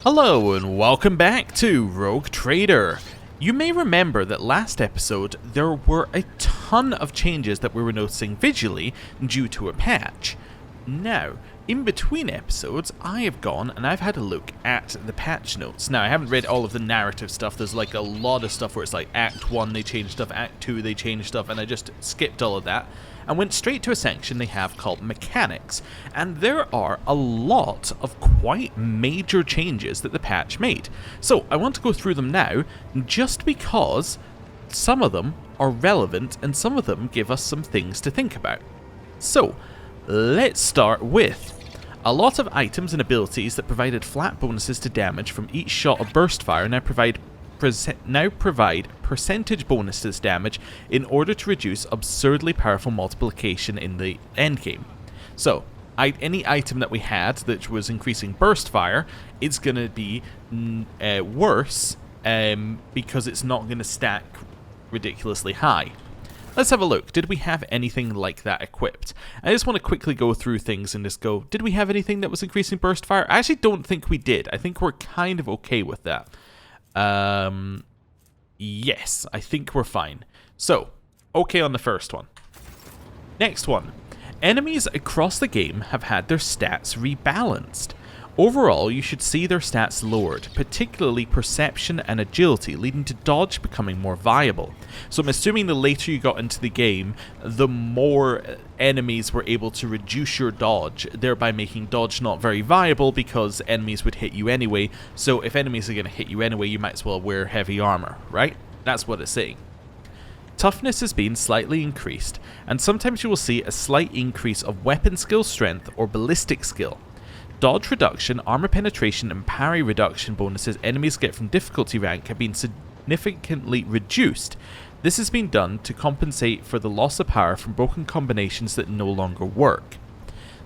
Hello and welcome back to Rogue Trader. You may remember that last episode there were a ton of changes that we were noticing visually due to a patch. Now, in between episodes, I have gone and I've had a look at the patch notes. Now, I haven't read all of the narrative stuff. There's like a lot of stuff where it's like Act 1 they changed stuff, Act 2 they changed stuff, and I just skipped all of that and went straight to a section they have called Mechanics. And there are a lot of quite major changes that the patch made. So I want to go through them now, just because some of them are relevant and some of them give us some things to think about. So, let's start with a lot of items and abilities that provided flat bonuses to damage from each shot of burst fire now provide percentage bonus to this damage in order to reduce absurdly powerful multiplication in the endgame. So, any item that we had that was increasing burst fire, it's going to be worse because it's not going to stack ridiculously high. Let's have a look. Did we have anything like that equipped? I just want to quickly go through things and just go, did we have anything that was increasing burst fire? I actually don't think we did. I think we're kind of okay with that. Yes, I think we're fine. So, okay on the first one. Next one. Enemies across the game have had their stats rebalanced. Overall, you should see their stats lowered, particularly perception and agility, leading to dodge becoming more viable. So I'm assuming the later you got into the game, the more enemies were able to reduce your dodge, thereby making dodge not very viable because enemies would hit you anyway. So if enemies are going to hit you anyway, you might as well wear heavy armor, right? That's what it's saying. Toughness has been slightly increased, and sometimes you will see a slight increase of weapon skill strength or ballistic skill. Dodge reduction, armor penetration, and parry reduction bonuses enemies get from difficulty rank have been significantly reduced. This has been done to compensate for the loss of power from broken combinations that no longer work.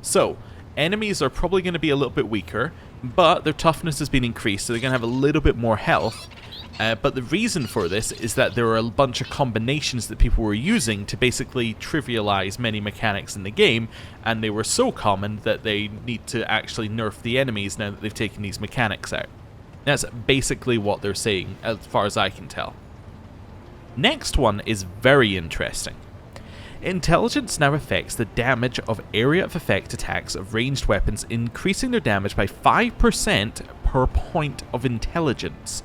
So, enemies are probably going to be a little bit weaker, but their toughness has been increased, so they're going to have a little bit more health. But the reason for this is that there are a bunch of combinations that people were using to basically trivialize many mechanics in the game, and they were so common that they need to actually nerf the enemies now that they've taken these mechanics out. That's basically what they're saying, as far as I can tell. Next one is very interesting. Intelligence now affects the damage of area of effect attacks of ranged weapons, increasing their damage by 5% per point of intelligence.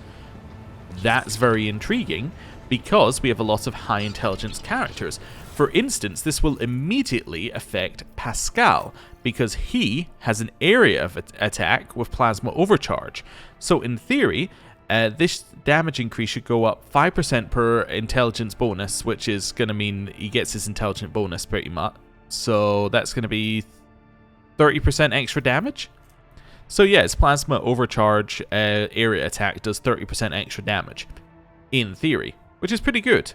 That's very intriguing because we have a lot of high intelligence characters. For instance, this will immediately affect Pascal because he has an area of attack with plasma overcharge. So in theory, this damage increase should go up 5% per intelligence bonus, which is going to mean he gets his intelligent bonus pretty much. So that's going to be 30% extra damage. So yeah, its plasma overcharge area attack does 30% extra damage, in theory, which is pretty good.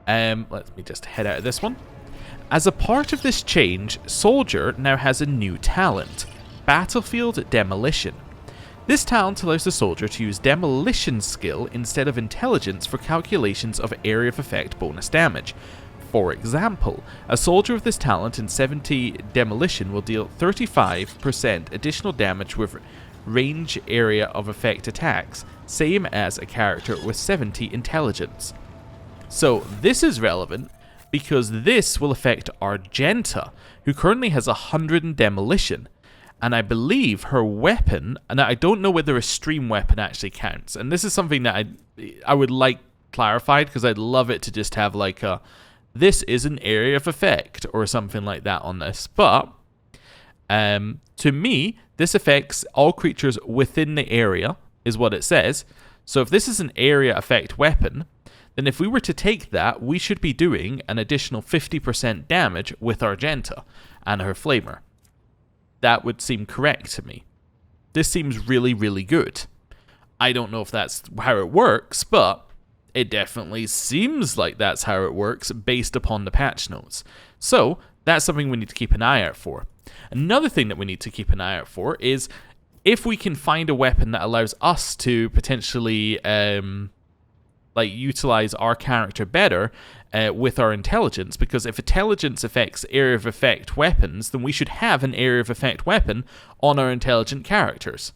Let me just head out of this one. As a part of this change, Soldier now has a new talent, Battlefield Demolition. This talent allows the Soldier to use Demolition skill instead of Intelligence for calculations of area of effect bonus damage. For example, a soldier with this talent in 70 Demolition will deal 35% additional damage with range area of effect attacks, same as a character with 70 Intelligence. So this is relevant because this will affect Argenta, who currently has 100 in Demolition, and I believe her weapon, and I don't know whether a stream weapon actually counts, and this is something that I would like clarified because I'd love it to just have like a this is an area of effect or something like that on this. But to me, this affects all creatures within the area, is what it says. So if this is an area effect weapon, then if we were to take that, we should be doing an additional 50% damage with Argenta and her flamer. That would seem correct to me. This seems really, really good. I don't know if that's how it works, but it definitely seems like that's how it works based upon the patch notes. So, that's something we need to keep an eye out for. Another thing that we need to keep an eye out for is if we can find a weapon that allows us to potentially utilize our character better with our intelligence, because if intelligence affects area of effect weapons, then we should have an area of effect weapon on our intelligent characters.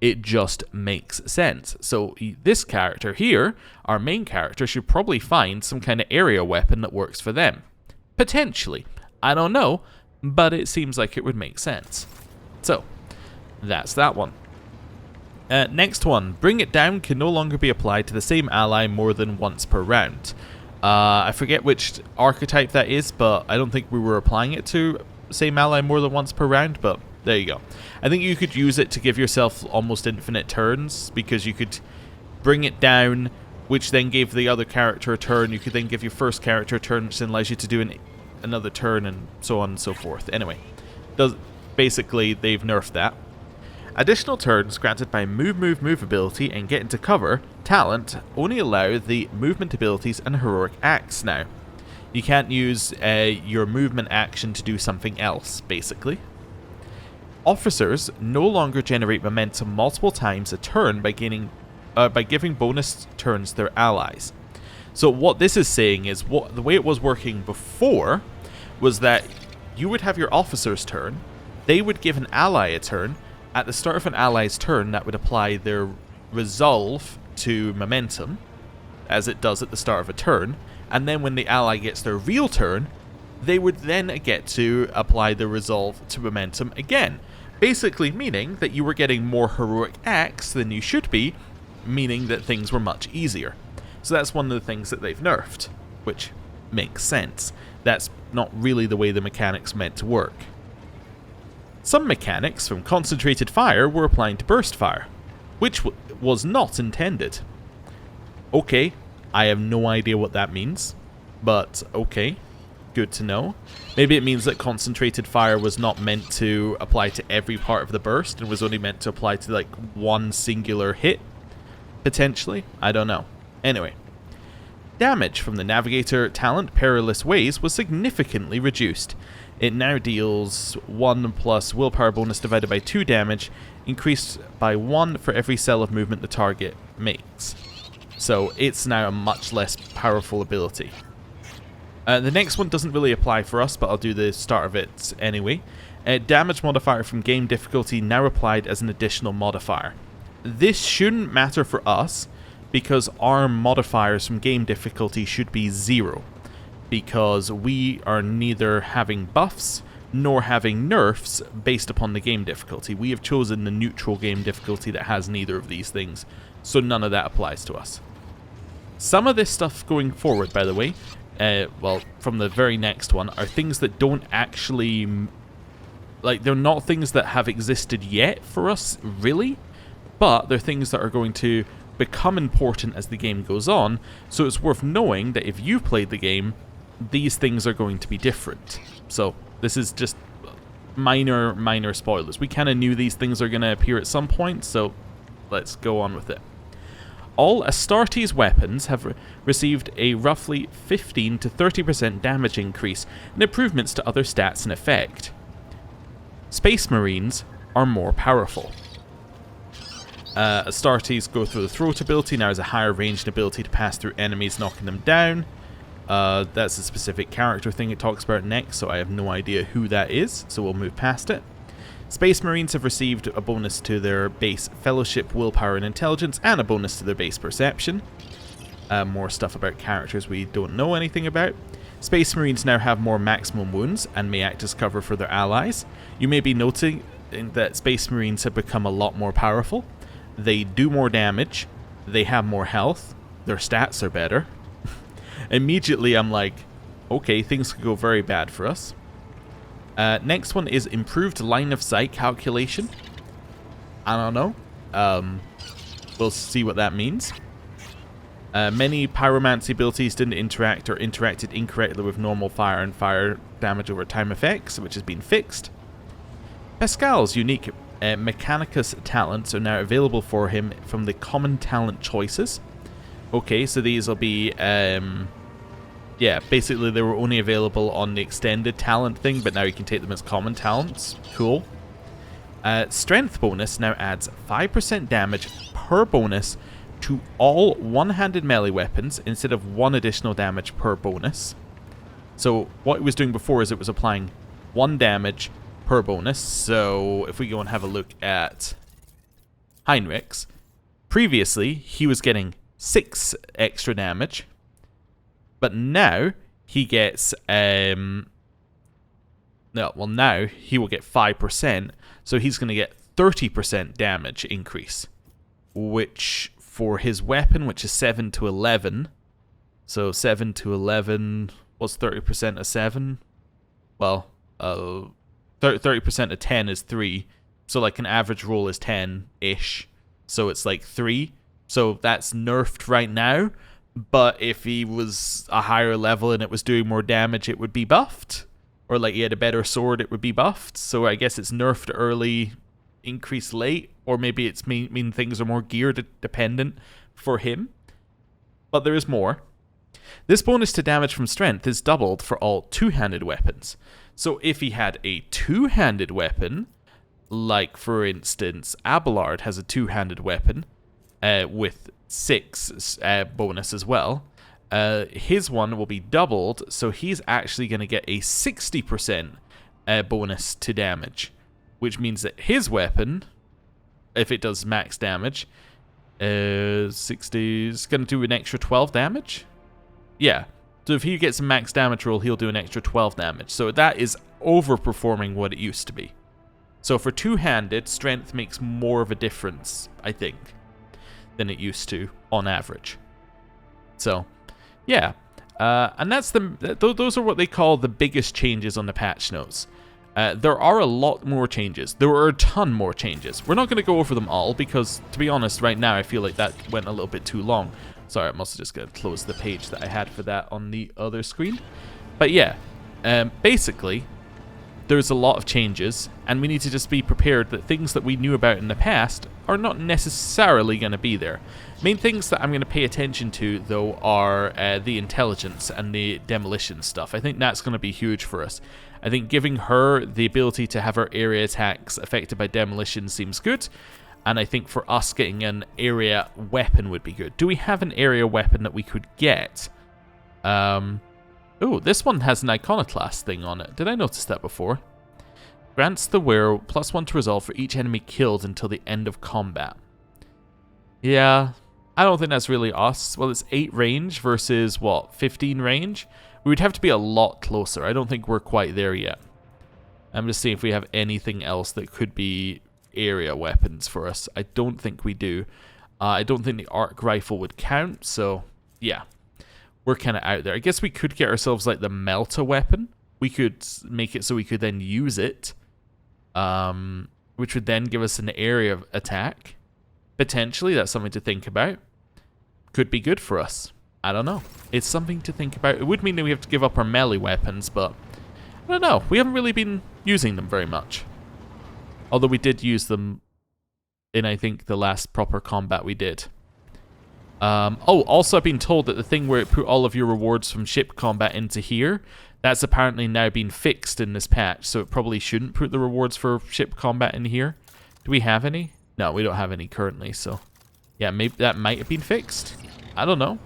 It just makes sense. So this character here, our main character, should probably find some kind of area weapon that works for them. Potentially. I don't know, but it seems like it would make sense. So, that's that one. Next one, bring it down can no longer be applied to the same ally more than once per round. I forget which archetype that is, but I don't think we were applying it to same ally more than once per round, but there you go. I think you could use it to give yourself almost infinite turns, because you could bring it down, which then gave the other character a turn. You could then give your first character a turn, which then allows you to do another turn, and so on and so forth. Anyway, basically they've nerfed that. Additional turns granted by move ability and get into cover talent only allow the movement abilities and heroic acts now. You can't use your movement action to do something else, basically. Officers no longer generate momentum multiple times a turn by giving bonus turns to their allies. So what this is saying is, the way it was working before was that you would have your officer's turn, they would give an ally a turn. At the start of an ally's turn, that would apply their resolve to momentum, as it does at the start of a turn, and then when the ally gets their real turn, they would then get to apply the resolve to momentum again. Basically meaning that you were getting more heroic acts than you should be, meaning that things were much easier. So that's one of the things that they've nerfed, which makes sense. That's not really the way the mechanics meant to work. Some mechanics from concentrated fire were applying to burst fire, which was not intended. Okay, I have no idea what that means, but okay, good to know. Maybe it means that concentrated fire was not meant to apply to every part of the burst and was only meant to apply to like one singular hit, potentially. I don't know. Anyway, damage from the navigator talent Perilous Ways was significantly reduced. It now deals 1 plus willpower bonus divided by 2 damage, increased by 1 for every cell of movement the target makes. So it's now a much less powerful ability. The next one doesn't really apply for us, but I'll do the start of it anyway. Damage modifier from game difficulty now applied as an additional modifier. This shouldn't matter for us, because our modifiers from game difficulty should be 0. Because we are neither having buffs nor having nerfs based upon the game difficulty. We have chosen the neutral game difficulty that has neither of these things, so none of that applies to us. Some of this stuff going forward, by the way, well, from the very next one, are things that don't actually, like, they're not things that have existed yet for us, really, but they're things that are going to become important as the game goes on, so it's worth knowing that if you played the game, these things are going to be different. So this is just minor spoilers. We kind of knew these things are going to appear at some point, so let's go on with it. All Astartes weapons have received a roughly 15 to 30% damage increase and improvements to other stats in effect. Space Marines are more powerful. Astartes go through the throat ability, now has a higher ranged ability to pass through enemies, knocking them down. That's a specific character thing it talks about next, so I have no idea who that is, so we'll move past it. Space Marines have received a bonus to their base Fellowship, Willpower, and Intelligence, and a bonus to their base Perception. More stuff about characters we don't know anything about. Space Marines now have more maximum wounds, and may act as cover for their allies. You may be noting that Space Marines have become a lot more powerful. They do more damage, they have more health, their stats are better. Immediately I'm like, okay, things could go very bad for us. Next one is improved line of sight calculation. I don't know. We'll see what that means. Many pyromancy abilities didn't interact or interacted incorrectly with normal fire and fire damage over time effects, which has been fixed. Pascal's unique Mechanicus talents are now available for him from the common talent choices. Okay, so these will be, yeah, basically they were only available on the extended talent thing, but now you can take them as common talents. Cool. Strength bonus now adds 5% damage per bonus to all one-handed melee weapons instead of 1 additional damage per bonus. So what it was doing before is it was applying 1 damage per bonus. So if we go and have a look at Heinrich's. Previously, he was getting 6 extra damage, but now he gets now he will get 5%, so he's going to get 30% damage increase, which for his weapon, which is 7 to 11, so 7 to 11, what's 30% of 7? Well, 30% of 10 is 3, so like an average roll is 10-ish, so it's like 3, so that's nerfed right now, but if he was a higher level and it was doing more damage, it would be buffed. Or like he had a better sword, it would be buffed. So I guess it's nerfed early, increased late, or maybe it's mean things are more gear dependent for him. But there is more. This bonus to damage from strength is doubled for all two-handed weapons. So if he had a two-handed weapon, like for instance, Abelard has a two-handed weapon with 6 bonus as well. His one will be doubled, so he's actually going to get a 60% bonus to damage, which means that his weapon, if it does max damage, 60 is going to do an extra 12 damage. Yeah, so if he gets a max damage roll, he'll do an extra 12 damage. So that is overperforming what it used to be. So for two-handed, strength makes more of a difference, I think, than it used to on average. So, yeah, and that's those are what they call the biggest changes on the patch notes. There are a lot more changes. There are a ton more changes. We're not going to go over them all because, to be honest, right now I feel like that went a little bit too long. Sorry, I must have just got to close the page that I had for that on the other screen. But yeah, basically, there's a lot of changes, and we need to just be prepared that things that we knew about in the past are not necessarily going to be there. Main things that I'm going to pay attention to, though, are the intelligence and the demolition stuff. I think that's going to be huge for us. I think giving her the ability to have her area attacks affected by demolition seems good, and I think for us getting an area weapon would be good. Do we have an area weapon that we could get? Oh, this one has an iconoclast thing on it. Did I notice that before? Grants the wearer +1 to resolve for each enemy killed until the end of combat. Yeah, I don't think that's really us. Well, it's 8 range versus, what, 15 range? We would have to be a lot closer. I don't think we're quite there yet. I'm just seeing if we have anything else that could be area weapons for us. I don't think we do. I don't think the arc rifle would count, so yeah. We're kind of out there. I guess we could get ourselves like the melta weapon. We could make it so we could then use it, which would then give us an area of attack. Potentially, that's something to think about. Could be good for us. I don't know. It's something to think about. It would mean that we have to give up our melee weapons, but I don't know. We haven't really been using them very much. Although we did use them in, I think, the last proper combat we did. Oh, also I've been told that the thing where it put all of your rewards from ship combat into here, that's apparently now been fixed in this patch, so it probably shouldn't put the rewards for ship combat in here. Do we have any? No, we don't have any currently, so yeah, maybe that might have been fixed. I don't know.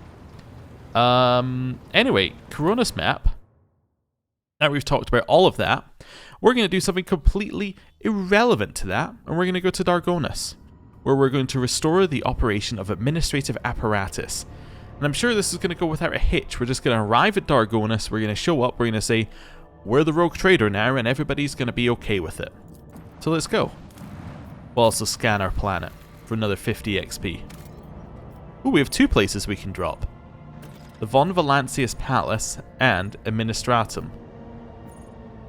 Anyway, Koronus map. Now we've talked about all of that, we're going to do something completely irrelevant to that, and we're going to go to Dargonus, where we're going to restore the operation of administrative apparatus. And I'm sure this is going to go without a hitch. We're just going to arrive at Dargonus, we're going to show up, we're going to say, we're the rogue trader now, and everybody's going to be okay with it. So let's go. We'll also scan our planet for another 50 XP. Ooh, we have 2 places we can drop. The Von Valancius Palace and Administratum.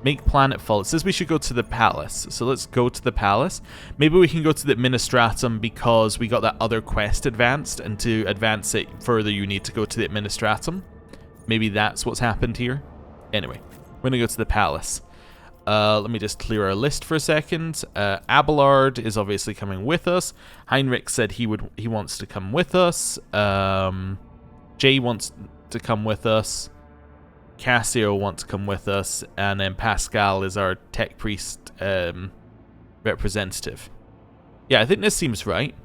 Make planet fall. It says we should go to the palace, so let's go to the palace. Maybe we can go to the Administratum because we got that other quest advanced, and to advance it further you need to go to the Administratum. Maybe that's what's happened here. Anyway, we're going to go to the palace. Let me just clear our list for a second. Abelard is obviously coming with us. Heinrich said he wants to come with us. Jay wants to come with us. Cassio wants to come with us, and then Pascal is our tech priest representative. Yeah, I think this seems right.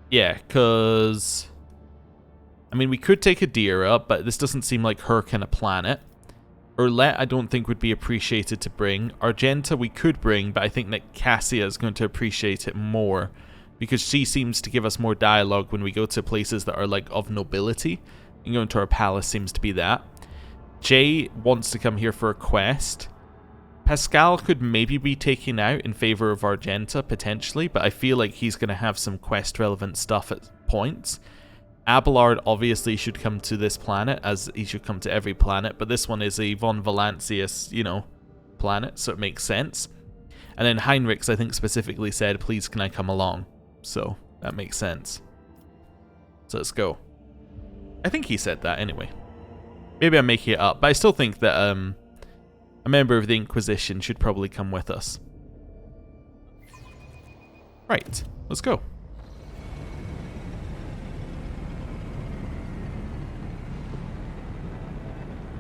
Yeah, because I mean, we could take Adira, but this doesn't seem like her kind of planet. Urlet, I don't think would be appreciated to bring. Argenta we could bring, but I think that Cassia is going to appreciate it more because she seems to give us more dialogue when we go to places that are like of nobility. And going to our palace seems to be that. Jay wants to come here for a quest. Pascal could maybe be taken out in favor of Argenta, potentially, but I feel like he's going to have some quest-relevant stuff at points. Abelard obviously should come to this planet, as he should come to every planet, but this one is a von Valancius, you know, planet, so it makes sense. And then Heinrichs, I think, specifically said, please can I come along? So, that makes sense. So let's go. I think he said that anyway. Maybe I'm making it up, but I still think that a member of the Inquisition should probably come with us. Right, let's go.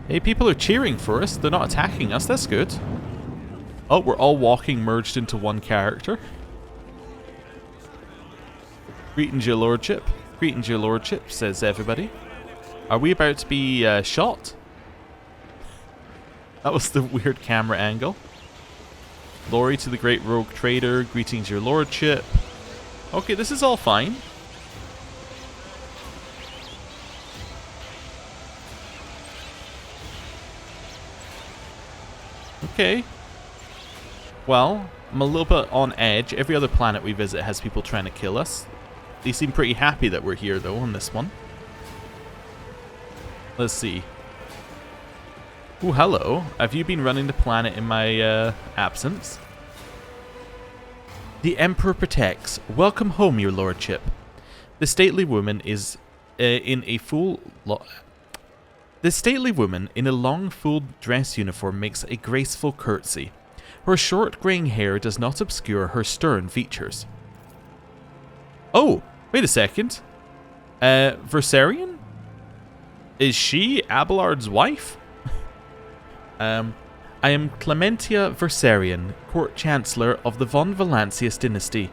Hey, people are cheering for us. They're not attacking us. That's good. Oh, we're all walking merged into one character. Greetings, your lordship. Greetings, your lordship, says everybody. Are we about to be shot? That was the weird camera angle. Glory to the great rogue trader. Greetings, your lordship. Okay, this is all fine. Okay. Well, I'm a little bit on edge. Every other planet we visit has people trying to kill us. They seem pretty happy that we're here, though, on this one. Let's see. Ooh, hello. Have you been running the planet in my absence? The Emperor protects. Welcome home, your lordship. The stately woman is in a full... The stately woman in a long full dress uniform makes a graceful curtsy. Her short greying hair does not obscure her stern features. Oh, wait a second. Versarian? Is she Abelard's wife? I am Clementia Versarian, Court Chancellor of the von Valancius dynasty.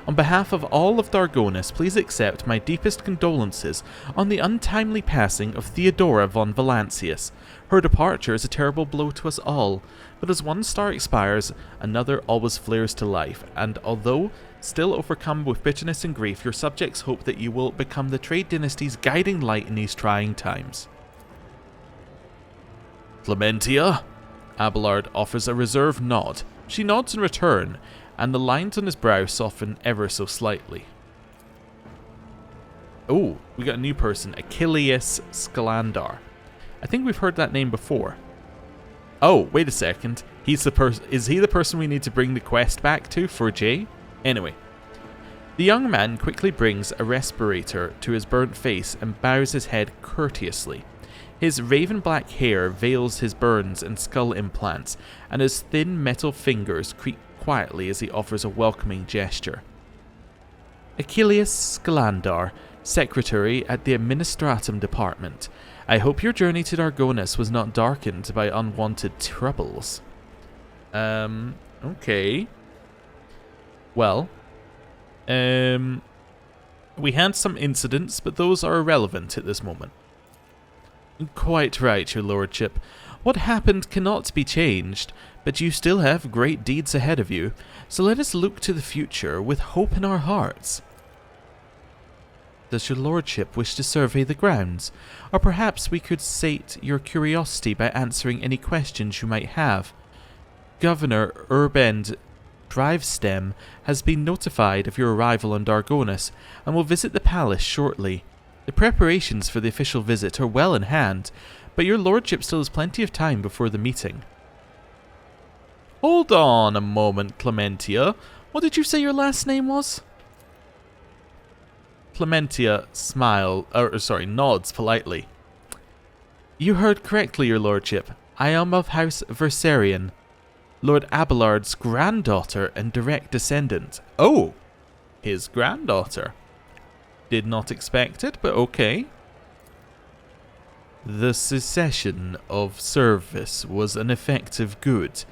On behalf of all of Dargonus, please accept my deepest condolences on the untimely passing of Theodora von Valancius. Her departure is a terrible blow to us all, but as one star expires, another always flares to life, and although still overcome with bitterness and grief, your subjects hope that you will become the trade dynasty's guiding light in these trying times. Clementia? Abelard offers a reserved nod. She nods in return, and the lines on his brow soften ever so slightly. Oh, we got a new person, Achilles Skalandar. I think we've heard that name before. Oh, wait a second. He's the person. Is he the person we need to bring the quest back to for Jay? Anyway, the young man quickly brings a respirator to his burnt face and bows his head courteously. His raven black hair veils his burns and skull implants, and his thin metal fingers creak quietly as he offers a welcoming gesture. Achilles Skalandar, Secretary at the Administratum Department. I hope your journey to Dargonus was not darkened by unwanted troubles. Okay. Well, we had some incidents, but those are irrelevant at this moment. Quite right, your lordship. What happened cannot be changed, but you still have great deeds ahead of you, so let us look to the future with hope in our hearts. Does your lordship wish to survey the grounds? Or perhaps we could sate your curiosity by answering any questions you might have. Governor Urbend Drivestem has been notified of your arrival on Dargonus, and will visit the palace shortly. The preparations for the official visit are well in hand, but your lordship still has plenty of time before the meeting. Hold on a moment, Clementia. What did you say your last name was? Clementia nods politely. You heard correctly, your lordship. I am of House Versarian, Lord Abelard's granddaughter and direct descendant. Oh, his granddaughter. Did not expect it, but okay. The cessation of service was an effective good.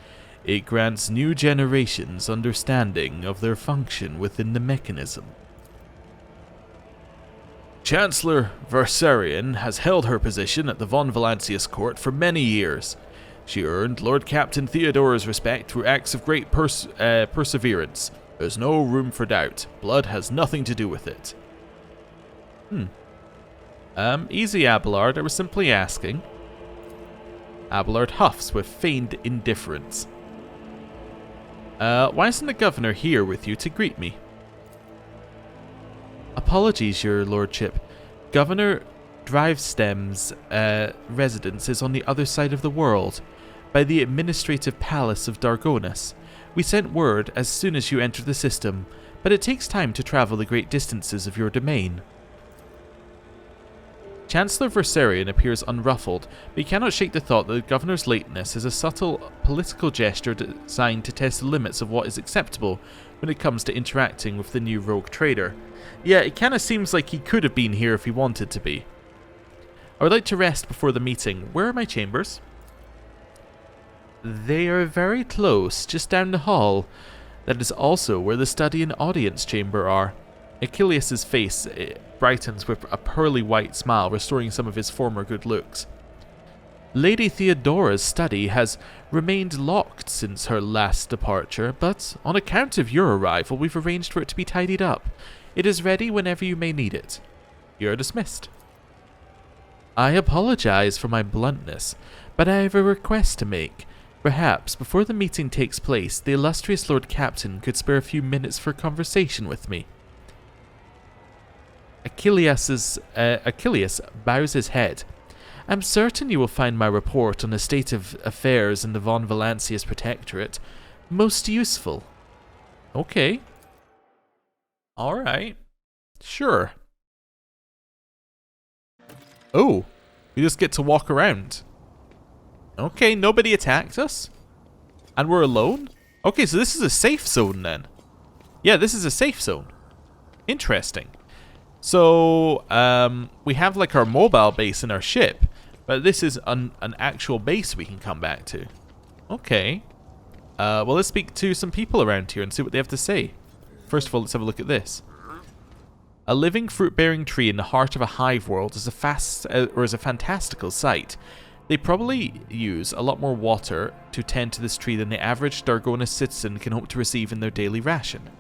It grants new generations understanding of their function within the mechanism. Chancellor Versarian has held her position at the von Valancius court for many years. She earned Lord Captain Theodora's respect through acts of great perseverance. There's no room for doubt. Blood has nothing to do with it. Easy, Abelard. I was simply asking. Abelard huffs with feigned indifference. Why isn't the governor here with you to greet me? Apologies, your lordship. Governor Drivestem's residence is on the other side of the world, by the administrative palace of Dargonus. We sent word as soon as you entered the system, but it takes time to travel the great distances of your domain. Chancellor Versarion appears unruffled, but he cannot shake the thought that the governor's lateness is a subtle political gesture designed to test the limits of what is acceptable when it comes to interacting with the new rogue trader. Yeah, it kind of seems like he could have been here if he wanted to be. I would like to rest before the meeting. Where are my chambers? They are very close, just down the hall. That is also where the study and audience chamber are. Achilles' face brightens with a pearly white smile, restoring some of his former good looks. Lady Theodora's study has remained locked since her last departure, but on account of your arrival, we've arranged for it to be tidied up. It is ready whenever you may need it. You are dismissed. I apologize for my bluntness, but I have a request to make. Perhaps, before the meeting takes place, the illustrious Lord Captain could spare a few minutes for conversation with me. Achilles bows his head. I'm certain you will find my report on the state of affairs in the Von Valancius Protectorate most useful. Okay. Alright. Sure. Oh, we just get to walk around. Okay, nobody attacked us. And we're alone? Okay, so this is a safe zone then. Yeah, this is a safe zone. Interesting. So, we have like our mobile base in our ship, but this is an actual base we can come back to. Okay. Well, let's speak to some people around here and see what they have to say. First of all, let's have a look at this. A living fruit-bearing tree in the heart of a hive world is a fantastical sight. They probably use a lot more water to tend to this tree than the average Dargonus citizen can hope to receive in their daily ration.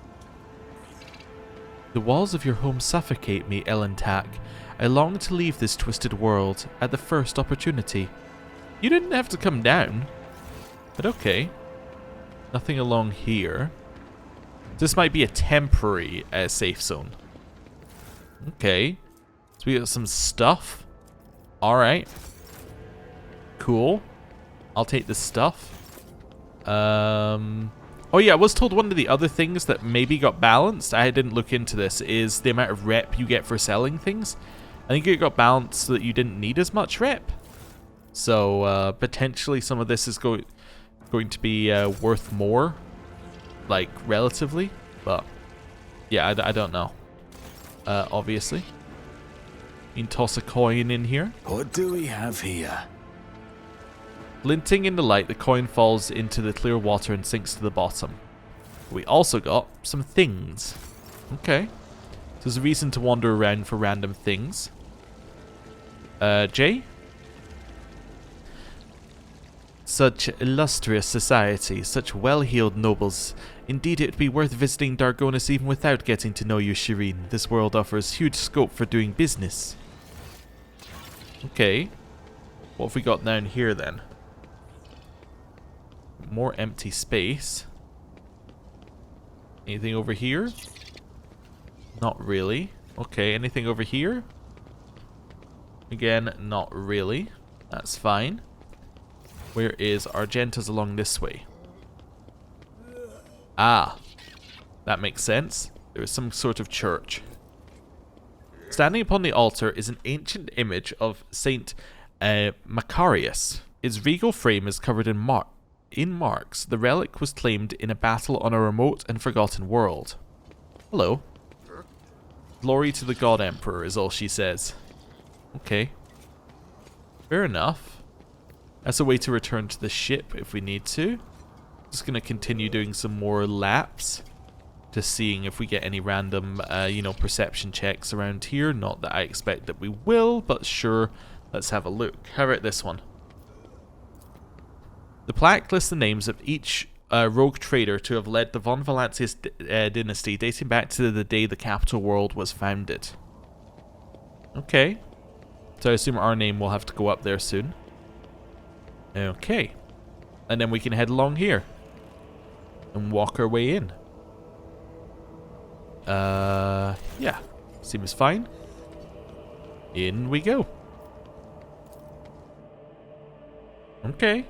The walls of your home suffocate me, Elentak. I long to leave this twisted world at the first opportunity. You didn't have to come down, but okay. Nothing along here. This might be a temporary safe zone. Okay. So we got some stuff. Alright. Cool. I'll take this stuff. Oh yeah, I was told one of the other things that maybe got balanced, I didn't look into this, is the amount of rep you get for selling things. I think it got balanced so that you didn't need as much rep. So, potentially some of this is going to be worth more, like, relatively. But, yeah, I don't know. Obviously. You can toss a coin in here. What do we have here? Glinting in the light, the coin falls into the clear water and sinks to the bottom. We also got some things. Okay. So there's a reason to wander around for random things. Jay? Such illustrious society, such well-heeled nobles. Indeed, it would be worth visiting Dargonus even without getting to know you, Shireen. This world offers huge scope for doing business. Okay. What have we got down here then? More empty space. Anything over here? Not really. Okay, anything over here? Again, not really. That's fine. Where is Argenta's along this way? Ah. That makes sense. There is some sort of church. Standing upon the altar is an ancient image of Saint Macarius. Its regal frame is covered in marks. The relic was claimed in a battle on a remote and forgotten world. Hello. Glory to the God Emperor is all she says. Okay. Fair enough. That's a way to return to the ship if we need to. Just going to continue doing some more laps. Just seeing if we get any random, perception checks around here. Not that I expect that we will, but sure. Let's have a look. How about this one? The plaque lists the names of each rogue trader to have led the Von Valancius dynasty dating back to the day the capital world was founded. Okay. So I assume our name will have to go up there soon. Okay. And then we can head along here. And walk our way in. Yeah. Seems fine. In we go. Okay.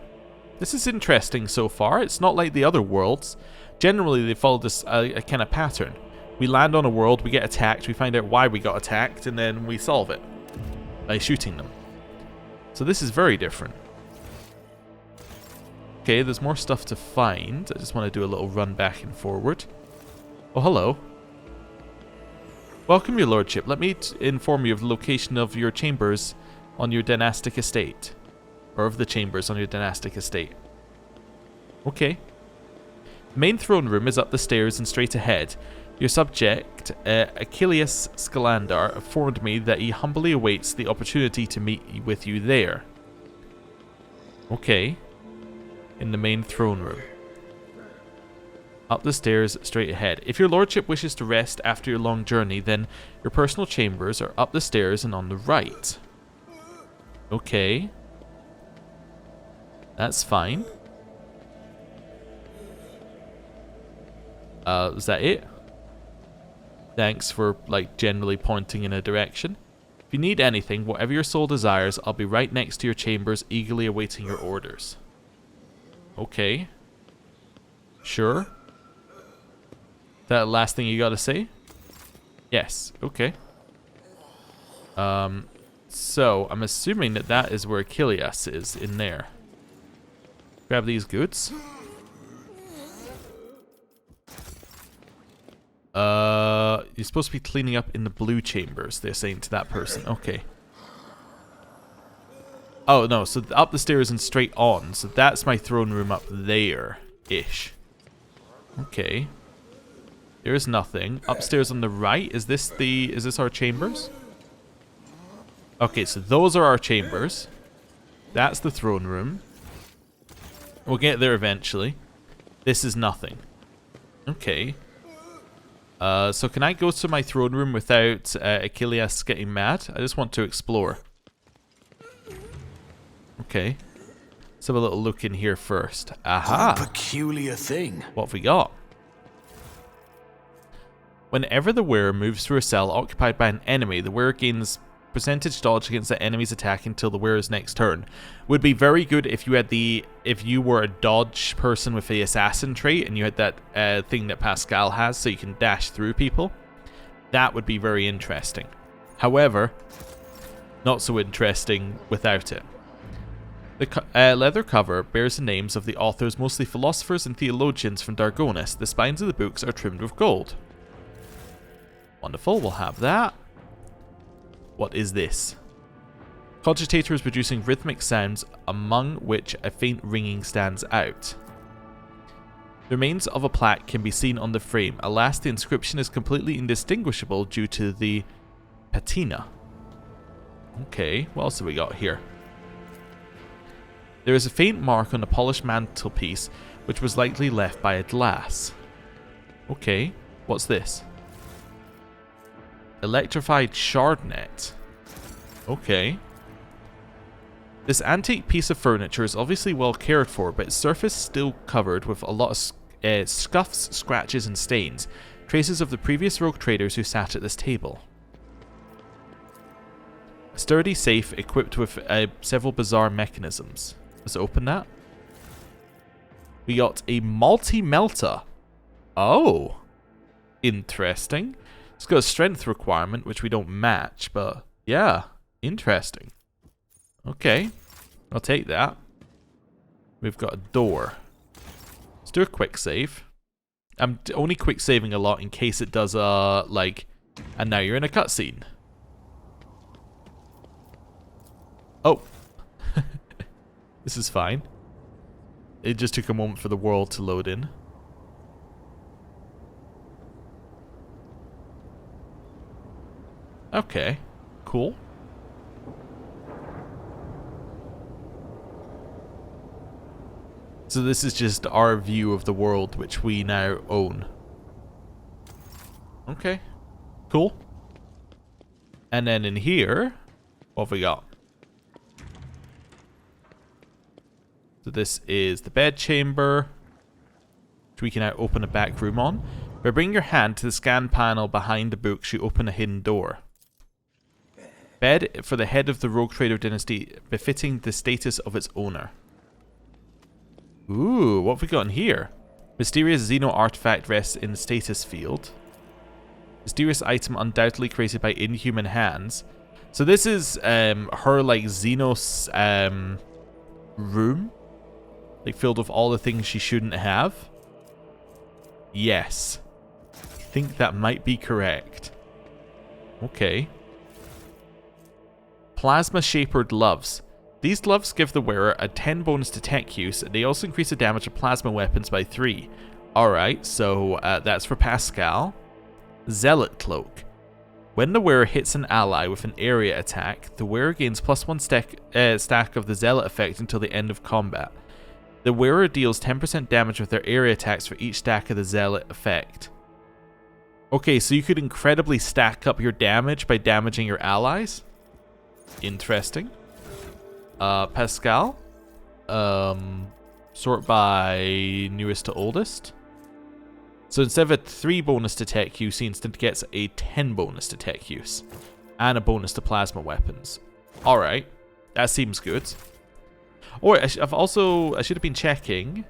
This is interesting so far. It's not like the other worlds. Generally, they follow this a kind of pattern. We land on a world, we get attacked, we find out why we got attacked, and then we solve it by shooting them. So this is very different. Okay, there's more stuff to find. I just want to do a little run back and forward. Oh, hello. Welcome, your lordship. Let me inform you of the location of your chambers on your dynastic estate. Or of the chambers on your dynastic estate. Okay. The main throne room is up the stairs and straight ahead. Your subject, Achilles Scalandar, informed me that he humbly awaits the opportunity to meet with you there. Okay. In the main throne room. Up the stairs, straight ahead. If your lordship wishes to rest after your long journey, then your personal chambers are up the stairs and on the right. Okay. That's fine. Is that it? Thanks for, like, generally pointing in a direction. If you need anything, whatever your soul desires, I'll be right next to your chambers, eagerly awaiting your orders. Okay. Sure. That last thing you gotta say? Yes. Okay. So, I'm assuming that that is where Achilles is, in there. Grab these goods. You're supposed to be cleaning up in the blue chambers, they're saying to that person. Okay. Oh, no, so up the stairs and straight on. So that's my throne room up there-ish. Okay. There's nothing. Upstairs on the right, is this our chambers? Okay, so those are our chambers. That's the throne room. We'll get there eventually. This is nothing. Okay. So can I go to my throne room without Achilles getting mad? I just want to explore. Okay. Let's have a little look in here first. Aha! What a peculiar thing. What have we got? Whenever the wearer moves through a cell occupied by an enemy, the wearer gains percentage dodge against the enemy's attack until the wearer's next turn. Would be very good if you were a dodge person with the assassin trait and you had that thing that Pascal has, so you can dash through people. That would be very interesting. However, not so interesting without it. The leather cover bears the names of the authors, mostly philosophers and theologians from Dargonis. The spines of the books are trimmed with gold. Wonderful, we'll have that. What is this? Cogitator is producing rhythmic sounds, among which a faint ringing stands out. The remains of a plaque can be seen on the frame. Alas, the inscription is completely indistinguishable due to the patina. Okay, what else have we got here? There is a faint mark on the polished mantelpiece, which was likely left by a glass. Okay, what's this? Electrified shardnet. Okay. This antique piece of furniture is obviously well cared for, but its surface is still covered with a lot of scuffs, scratches, and stains, traces of the previous rogue traders who sat at this table. A sturdy safe equipped with several bizarre mechanisms. Let's open that. We got a multi-melter. Oh. Interesting. It's got a strength requirement, which we don't match, but yeah, interesting. Okay, I'll take that. We've got a door. Let's do a quick save. I'm only quick saving a lot in case it does and now you're in a cutscene. Oh. This is fine. It just took a moment for the world to load in. Okay, cool. So this is just our view of the world, which we now own. Okay. Cool. And then in here, what have we got? So this is the bed chamber, which we can now open a back room on. By bringing your hand to the scan panel behind the books, you open a hidden door. Bed for the head of the Rogue Trader dynasty, befitting the status of its owner. Ooh, what have we got in here? Mysterious Xeno artifact rests in the status field. Mysterious item undoubtedly created by inhuman hands. So this is her like Xenos room, like filled with all the things she shouldn't have. Yes, I think that might be correct. Okay. Plasma shapered gloves. These gloves give the wearer a 10 bonus to tech use, and they also increase the damage of plasma weapons by 3. Alright, so that's for Pascal. Zealot Cloak. When the wearer hits an ally with an area attack, the wearer gains +1 stack of the Zealot effect until the end of combat. The wearer deals 10% damage with their area attacks for each stack of the Zealot effect. Okay, so you could incredibly stack up your damage by damaging your allies? Interesting. Pascal. Sort by newest to oldest. So instead of a 3 bonus to tech use, he instead gets a 10 bonus to tech use. And a bonus to plasma weapons. Alright. That seems good. Oh, I should have been checking.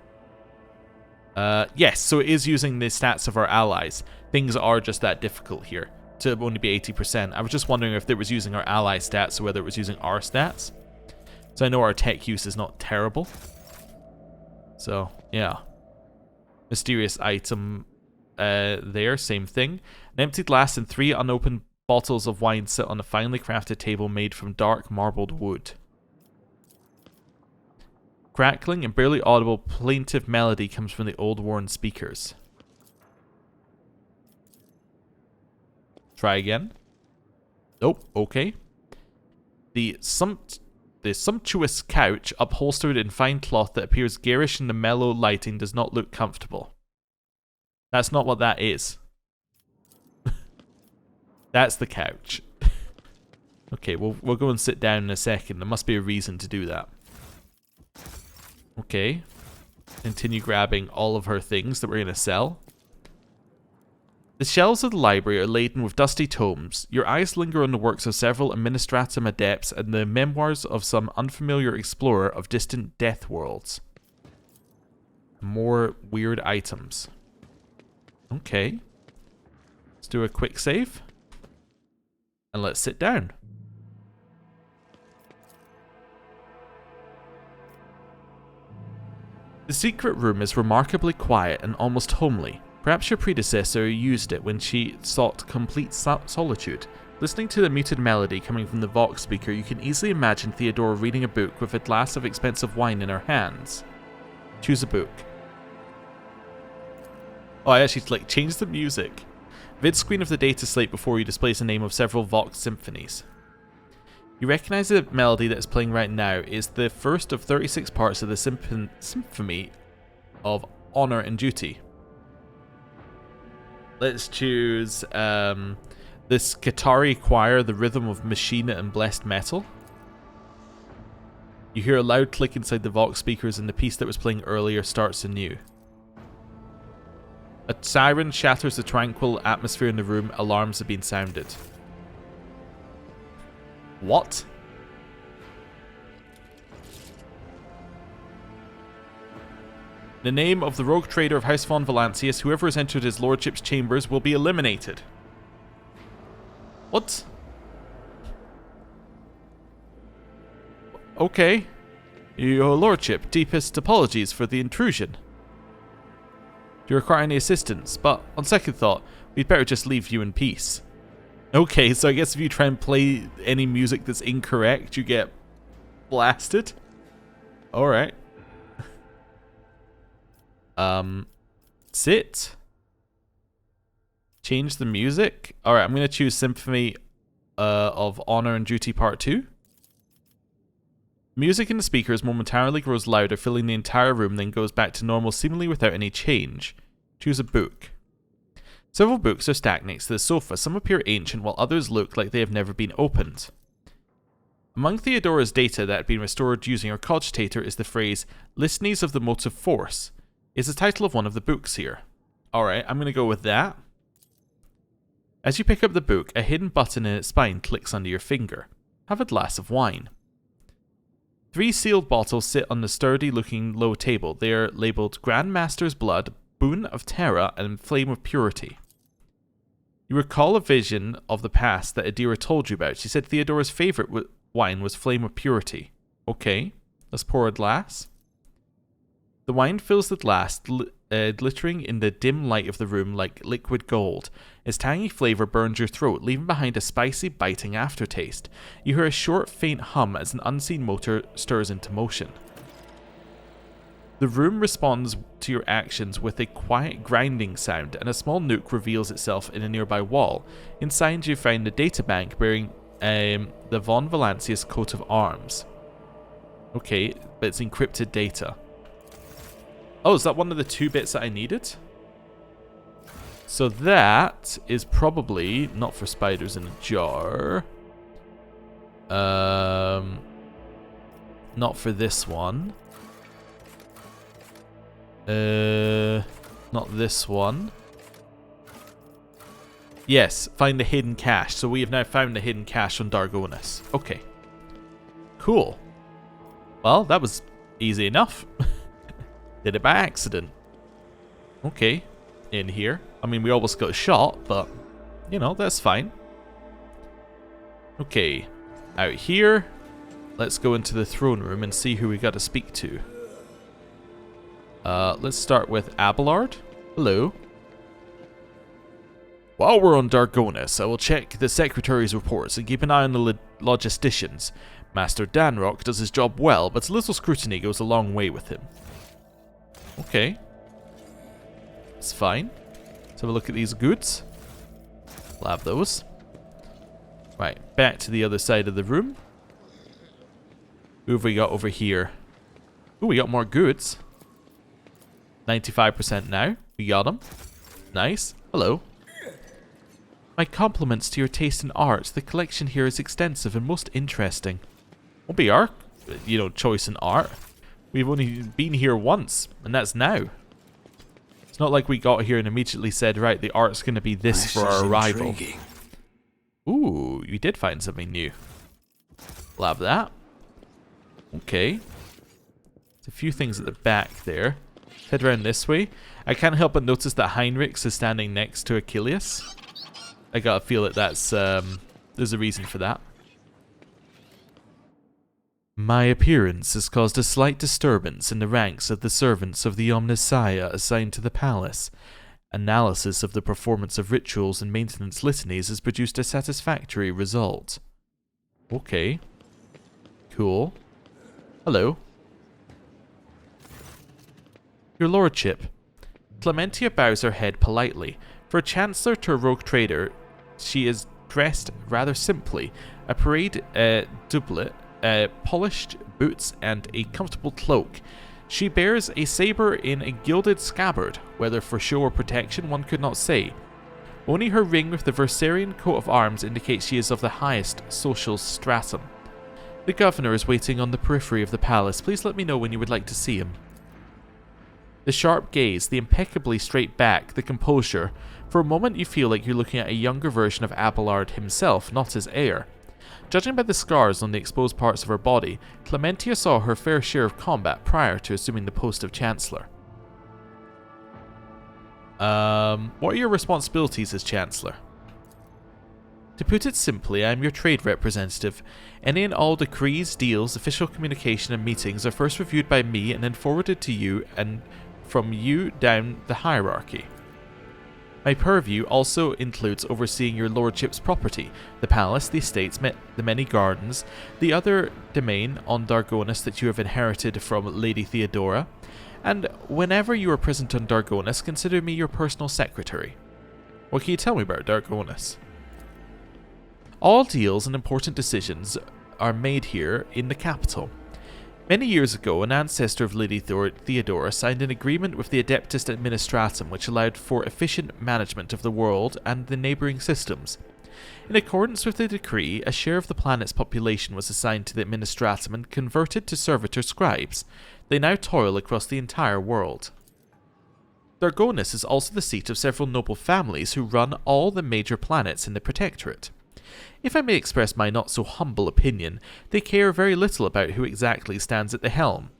Yes, so it is using the stats of our allies. Things are just that difficult here to only be 80%. I was just wondering if it was using our ally stats or whether it was using our stats. So I know our tech use is not terrible. So, yeah. Mysterious item there, same thing. An empty glass and 3 unopened bottles of wine sit on a finely crafted table made from dark marbled wood. Crackling and barely audible plaintive melody comes from the old worn speakers. Try again. Nope, okay. The sumptuous couch, upholstered in fine cloth that appears garish in the mellow lighting, does not look comfortable. That's not what that is. That's the couch. Okay, we'll go and sit down in a second. There must be a reason to do that. Okay. Continue grabbing all of her things that we're going to sell. The shelves of the library are laden with dusty tomes. Your eyes linger on the works of several administratum adepts and the memoirs of some unfamiliar explorer of distant death worlds. More weird items. Okay. Let's do a quick save. And let's sit down. The secret room is remarkably quiet and almost homely. Perhaps your predecessor used it when she sought complete solitude. Listening to the muted melody coming from the Vox speaker, you can easily imagine Theodora reading a book with a glass of expensive wine in her hands. Choose a book. Oh, I actually change the music. Vid screen of the data slate before you displays the name of several Vox symphonies. You recognize the melody that is playing right now is the first of 36 parts of the symphony of Honor and Duty. Let's choose this Qatari choir, the rhythm of Machina and Blessed Metal. You hear a loud click inside the Vox speakers and the piece that was playing earlier starts anew. A siren shatters the tranquil atmosphere in the room. Alarms have been sounded. What? In the name of the rogue trader of House von Valancius, whoever has entered his lordship's chambers will be eliminated. What? Okay. Your lordship, deepest apologies for the intrusion. Do you require any assistance? But on second thought, we'd better just leave you in peace. Okay, so I guess if you try and play any music that's incorrect, you get blasted. Alright. Sit. Change the music. Alright, I'm going to choose Symphony of Honor and Duty Part 2. Music in the speakers momentarily grows louder, filling the entire room, then goes back to normal seemingly without any change. Choose a book. Several books are stacked next to the sofa. Some appear ancient, while others look like they have never been opened. Among Theodora's data that had been restored using her cogitator is the phrase, Litanies of the Motive Force, is the title of one of the books here. Alright, I'm going to go with that. As you pick up the book, a hidden button in its spine clicks under your finger. Have a glass of wine. 3 sealed bottles sit on the sturdy-looking low table. They are labelled Grand Master's Blood, Boon of Terra, and Flame of Purity. You recall a vision of the past that Adira told you about. She said Theodora's favourite wine was Flame of Purity. Okay, let's pour a glass. The wine fills the glass, glittering in the dim light of the room like liquid gold. Its tangy flavour burns your throat, leaving behind a spicy, biting aftertaste. You hear a short, faint hum as an unseen motor stirs into motion. The room responds to your actions with a quiet grinding sound, and a small nook reveals itself in a nearby wall. Inside you find a databank bearing the Von Valancius coat of arms. Okay, but it's encrypted data. Oh, is that one of the 2 bits that I needed? So that is probably not for spiders in a jar. Not for this one. Not this one. Yes, find the hidden cache. So we have now found the hidden cache on Dargonus. Okay. Cool. Well, that was easy enough. Did it by accident. Okay. In here. I mean, we almost got shot, but, you know, that's fine. Okay. Out here. Let's go into the throne room and see who we got to speak to. Let's start with Abelard. Hello. While we're on Dargonus, I will check the Secretary's reports and keep an eye on the logisticians. Master Danrock does his job well, but a little scrutiny goes a long way with him. Okay. It's fine. Let's have a look at these goods. We'll have those. Right, back to the other side of the room. Who have we got over here? Ooh, we got more goods. 95% now. We got them. Nice. Hello. My compliments to your taste in art. The collection here is extensive and most interesting. Won't be our, choice in art. We've only been here once, and that's now. It's not like we got here and immediately said, right, the art's going to be this for our arrival. Intriguing. Ooh, you did find something new. We'll have that. Okay. There's a few things at the back there. Head around this way. I can't help but notice that Heinrichs is standing next to Achilles. I gotta feel that that's, there's a reason for that. My appearance has caused a slight disturbance in the ranks of the servants of the Omnissiah assigned to the palace. Analysis of the performance of rituals and maintenance litanies has produced a satisfactory result. Okay. Cool. Hello. Your lordship. Clementia bows her head politely. For a chancellor to a rogue trader, she is dressed rather simply. A parade doublet, polished boots, and a comfortable cloak. She bears a saber in a gilded scabbard. Whether for show or protection, one could not say. Only her ring with the Versarian coat of arms indicates she is of the highest social stratum. The governor is waiting on the periphery of the palace. Please let me know when you would like to see him. The sharp gaze, the impeccably straight back, the composure. For a moment you feel like you're looking at a younger version of Abelard himself, not his heir. Judging by the scars on the exposed parts of her body, Clementia saw her fair share of combat prior to assuming the post of Chancellor. What are your responsibilities as Chancellor? To put it simply, I am your trade representative. Any and all decrees, deals, official communication and meetings are first reviewed by me and then forwarded to you and from you down the hierarchy. My purview also includes overseeing your lordship's property, the palace, the estates, the many gardens, the other domain on Dargonus that you have inherited from Lady Theodora, and whenever you are present on Dargonus, consider me your personal secretary. What can you tell me about Dargonus? All deals and important decisions are made here in the capital. Many years ago, an ancestor of Lady Theodora signed an agreement with the Adeptus Administratum which allowed for efficient management of the world and the neighbouring systems. In accordance with the decree, a share of the planet's population was assigned to the Administratum and converted to servitor scribes. They now toil across the entire world. Dargonus is also the seat of several noble families who run all the major planets in the Protectorate. If I may express my not-so-humble opinion, they care very little about who exactly stands at the helm.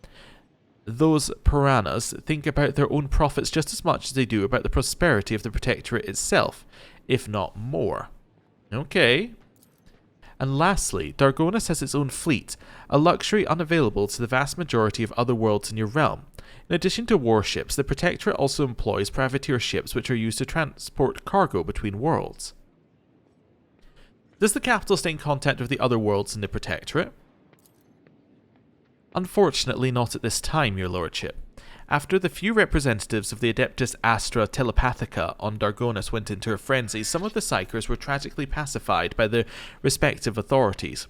Those piranhas think about their own profits just as much as they do about the prosperity of the Protectorate itself, if not more. Okay. And lastly, Dargonus has its own fleet, a luxury unavailable to the vast majority of other worlds in your realm. In addition to warships, the Protectorate also employs privateer ships which are used to transport cargo between worlds. Does the capital stay in contact with the other worlds in the Protectorate? Unfortunately not at this time, your lordship. After the few representatives of the Adeptus Astra Telepathica on Dargonus went into a frenzy, some of the Psychers were tragically pacified by the respective authorities.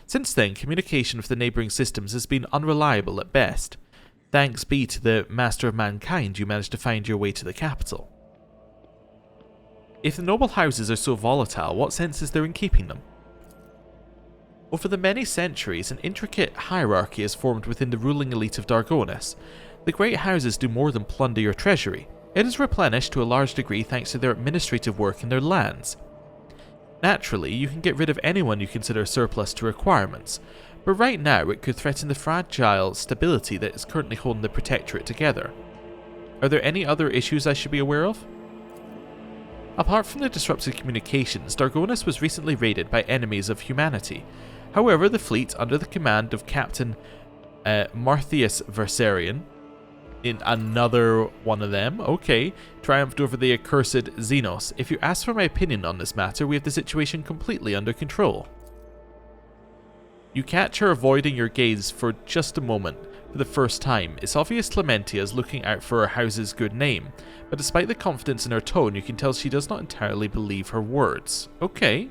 Since then, communication with the neighbouring systems has been unreliable at best. Thanks be to the Master of Mankind you managed to find your way to the capital. If the noble houses are so volatile, what sense is there in keeping them? Over the many centuries, an intricate hierarchy is formed within the ruling elite of Dargonus. The great houses do more than plunder your treasury. It is replenished to a large degree thanks to their administrative work in their lands. Naturally, you can get rid of anyone you consider surplus to requirements, but right now it could threaten the fragile stability that is currently holding the Protectorate together. Are there any other issues I should be aware of? Apart from the disrupted communications, Dargonus was recently raided by enemies of humanity. However, the fleet, under the command of Captain Marthius Versarian, in another one of them, okay, triumphed over the accursed Xenos. If you ask for my opinion on this matter, we have the situation completely under control. You catch her avoiding your gaze for just a moment. For the first time, it's obvious Clementia is looking out for her house's good name, but despite the confidence in her tone, you can tell she does not entirely believe her words. Okay.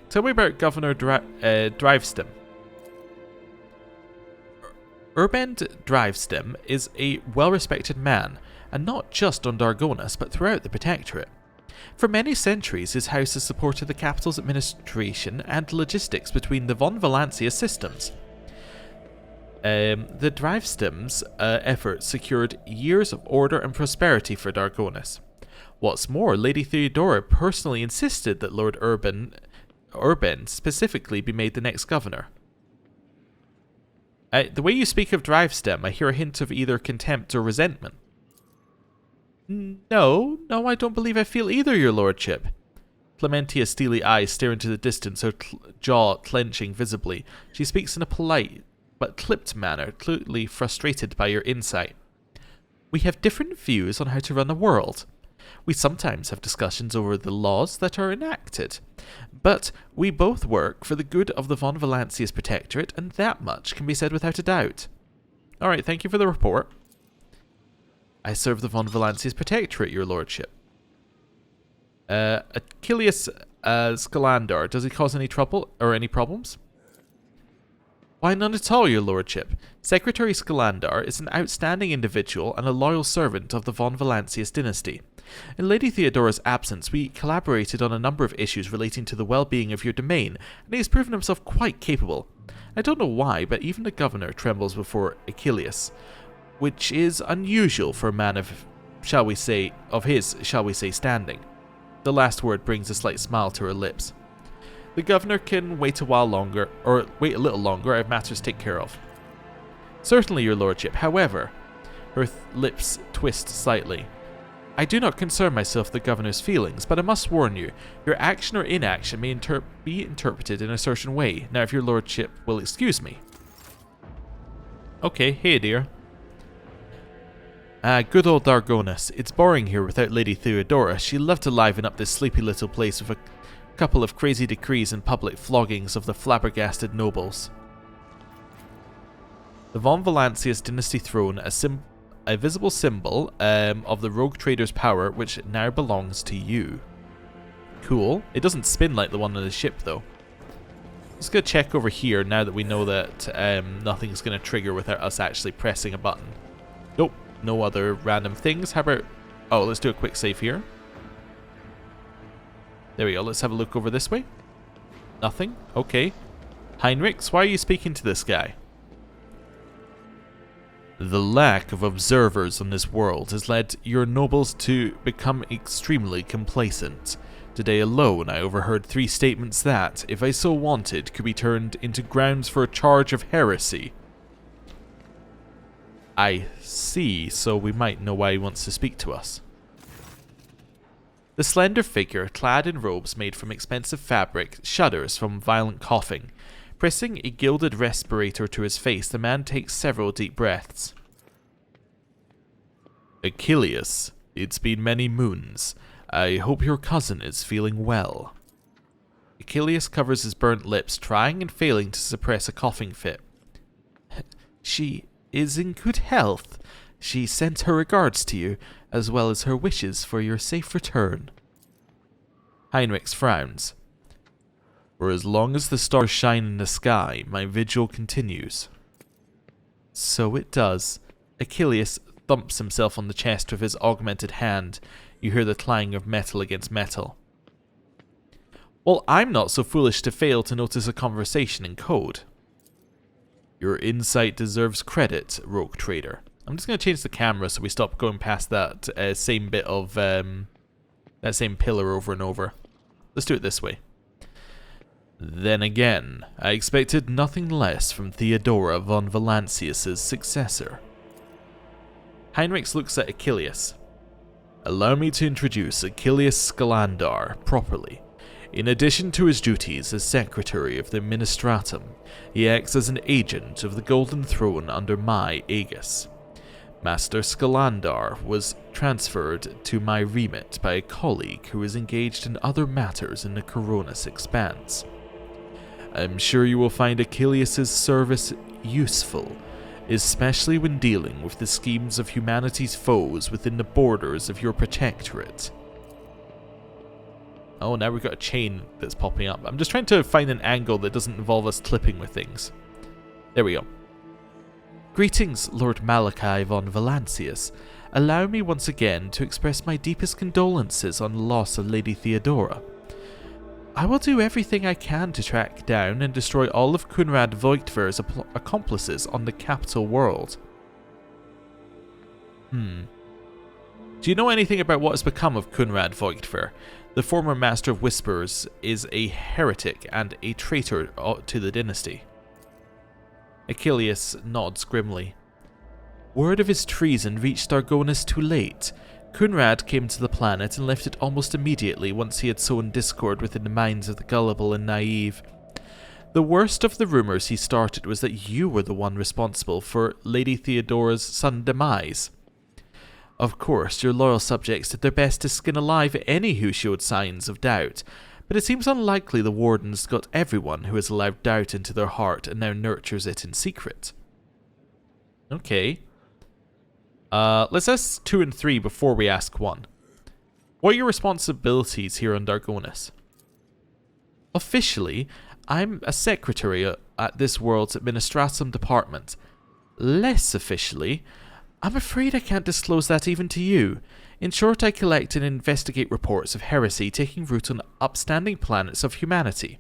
Tell me about Governor Drivestem. Urbend Drivestem is a well-respected man, and not just on Dargonus, but throughout the Protectorate. For many centuries, his house has supported the capital's administration and logistics between the Von Valancia systems. The Drivestem's efforts secured years of order and prosperity for Dargonus. What's more, Lady Theodora personally insisted that Lord Urban specifically be made the next governor. The way you speak of Drivestem, I hear a hint of either contempt or resentment. No, I don't believe I feel either, your lordship. Clementia's steely eyes stare into the distance, her jaw clenching visibly. She speaks in a polite but clipped manner, clearly frustrated by your insight. We have different views on how to run the world. We sometimes have discussions over the laws that are enacted, but we both work for the good of the Von Valancia's Protectorate, and that much can be said without a doubt. Alright, thank you for the report. I serve the Von Valancia's Protectorate, your lordship. Achilles Scalandar, does he cause any trouble or any problems? Why, none at all, your lordship. Secretary Scalandar is an outstanding individual and a loyal servant of the Von Valancia's dynasty. In Lady Theodora's absence, we collaborated on a number of issues relating to the well-being of your domain, and he has proven himself quite capable. I don't know why, but even the governor trembles before Achilles, which is unusual for a man of, shall we say, standing. The last word brings a slight smile to her lips. The governor can wait a little longer, I have matters to take care of. Certainly, your lordship. However, her lips twist slightly. I do not concern myself with the governor's feelings, but I must warn you, your action or inaction may be interpreted in a certain way. Now, if your lordship will excuse me. Okay, hey dear. Good old Dargonus. It's boring here without Lady Theodora. She'd love to liven up this sleepy little place with a couple of crazy decrees and public floggings of the flabbergasted nobles. The Von Valancia's dynasty throne, a visible symbol of the rogue trader's power, which now belongs to you. Cool. It doesn't spin like the one on the ship, though. Let's go check over here now that we know that nothing's going to trigger without us actually pressing a button. Nope, no other random things. How about... Oh, let's do a quick save here. There we go. Let's have a look over this way. Nothing? Okay. Heinrichs, why are you speaking to this guy? The lack of observers on this world has led your nobles to become extremely complacent. Today alone I overheard 3 statements that, if I so wanted, could be turned into grounds for a charge of heresy. I see, so we might know why he wants to speak to us. The slender figure, clad in robes made from expensive fabric, shudders from violent coughing. Pressing a gilded respirator to his face, the man takes several deep breaths. Achilles, it's been many moons. I hope your cousin is feeling well. Achilles covers his burnt lips, trying and failing to suppress a coughing fit. She is in good health. She sent her regards to you, as well as her wishes for your safe return. Heinrichs frowns. For as long as the stars shine in the sky, my vigil continues. So it does. Achilles thumps himself on the chest with his augmented hand. You hear the clang of metal against metal. Well, I'm not so foolish to fail to notice a conversation in code. Your insight deserves credit, rogue trader. I'm just going to change the camera so we stop going past that same bit of... that same pillar over and over. Let's do it this way. Then again, I expected nothing less from Theodora von Valancius's successor. Heinrichs looks at Achilles. Allow me to introduce Achilles Skalandar properly. In addition to his duties as secretary of the Ministratum, he acts as an agent of the Golden Throne under my aegis. Master Skalandar was transferred to my remit by a colleague who is engaged in other matters in the Koronus Expanse. I'm sure you will find Achilles' service useful, especially when dealing with the schemes of humanity's foes within the borders of your protectorate. Oh, now we've got a chain that's popping up. I'm just trying to find an angle that doesn't involve us clipping with things. There we go. Greetings, Lord Malachi von Valancius. Allow me once again to express my deepest condolences on the loss of Lady Theodora. I will do everything I can to track down and destroy all of Kunrad Voigtver's accomplices on the capital world. Do you know anything about what has become of Kunrad Voigtver? The former Master of Whispers is a heretic and a traitor to the dynasty. Achilles nods grimly. Word of his treason reached Argonis too late. Kunrad came to the planet and left it almost immediately once he had sown discord within the minds of the gullible and naive. The worst of the rumors he started was that you were the one responsible for Lady Theodora's sudden demise. Of course, your loyal subjects did their best to skin alive any who showed signs of doubt, but it seems unlikely the Wardens got everyone who has allowed doubt into their heart and now nurtures it in secret. Okay. Let's ask 2 and 3 before we ask 1. What are your responsibilities here on Dargonis? Officially, I'm a secretary at this world's Administratum department. Less officially, I'm afraid I can't disclose that even to you. In short, I collect and investigate reports of heresy taking root on upstanding planets of humanity.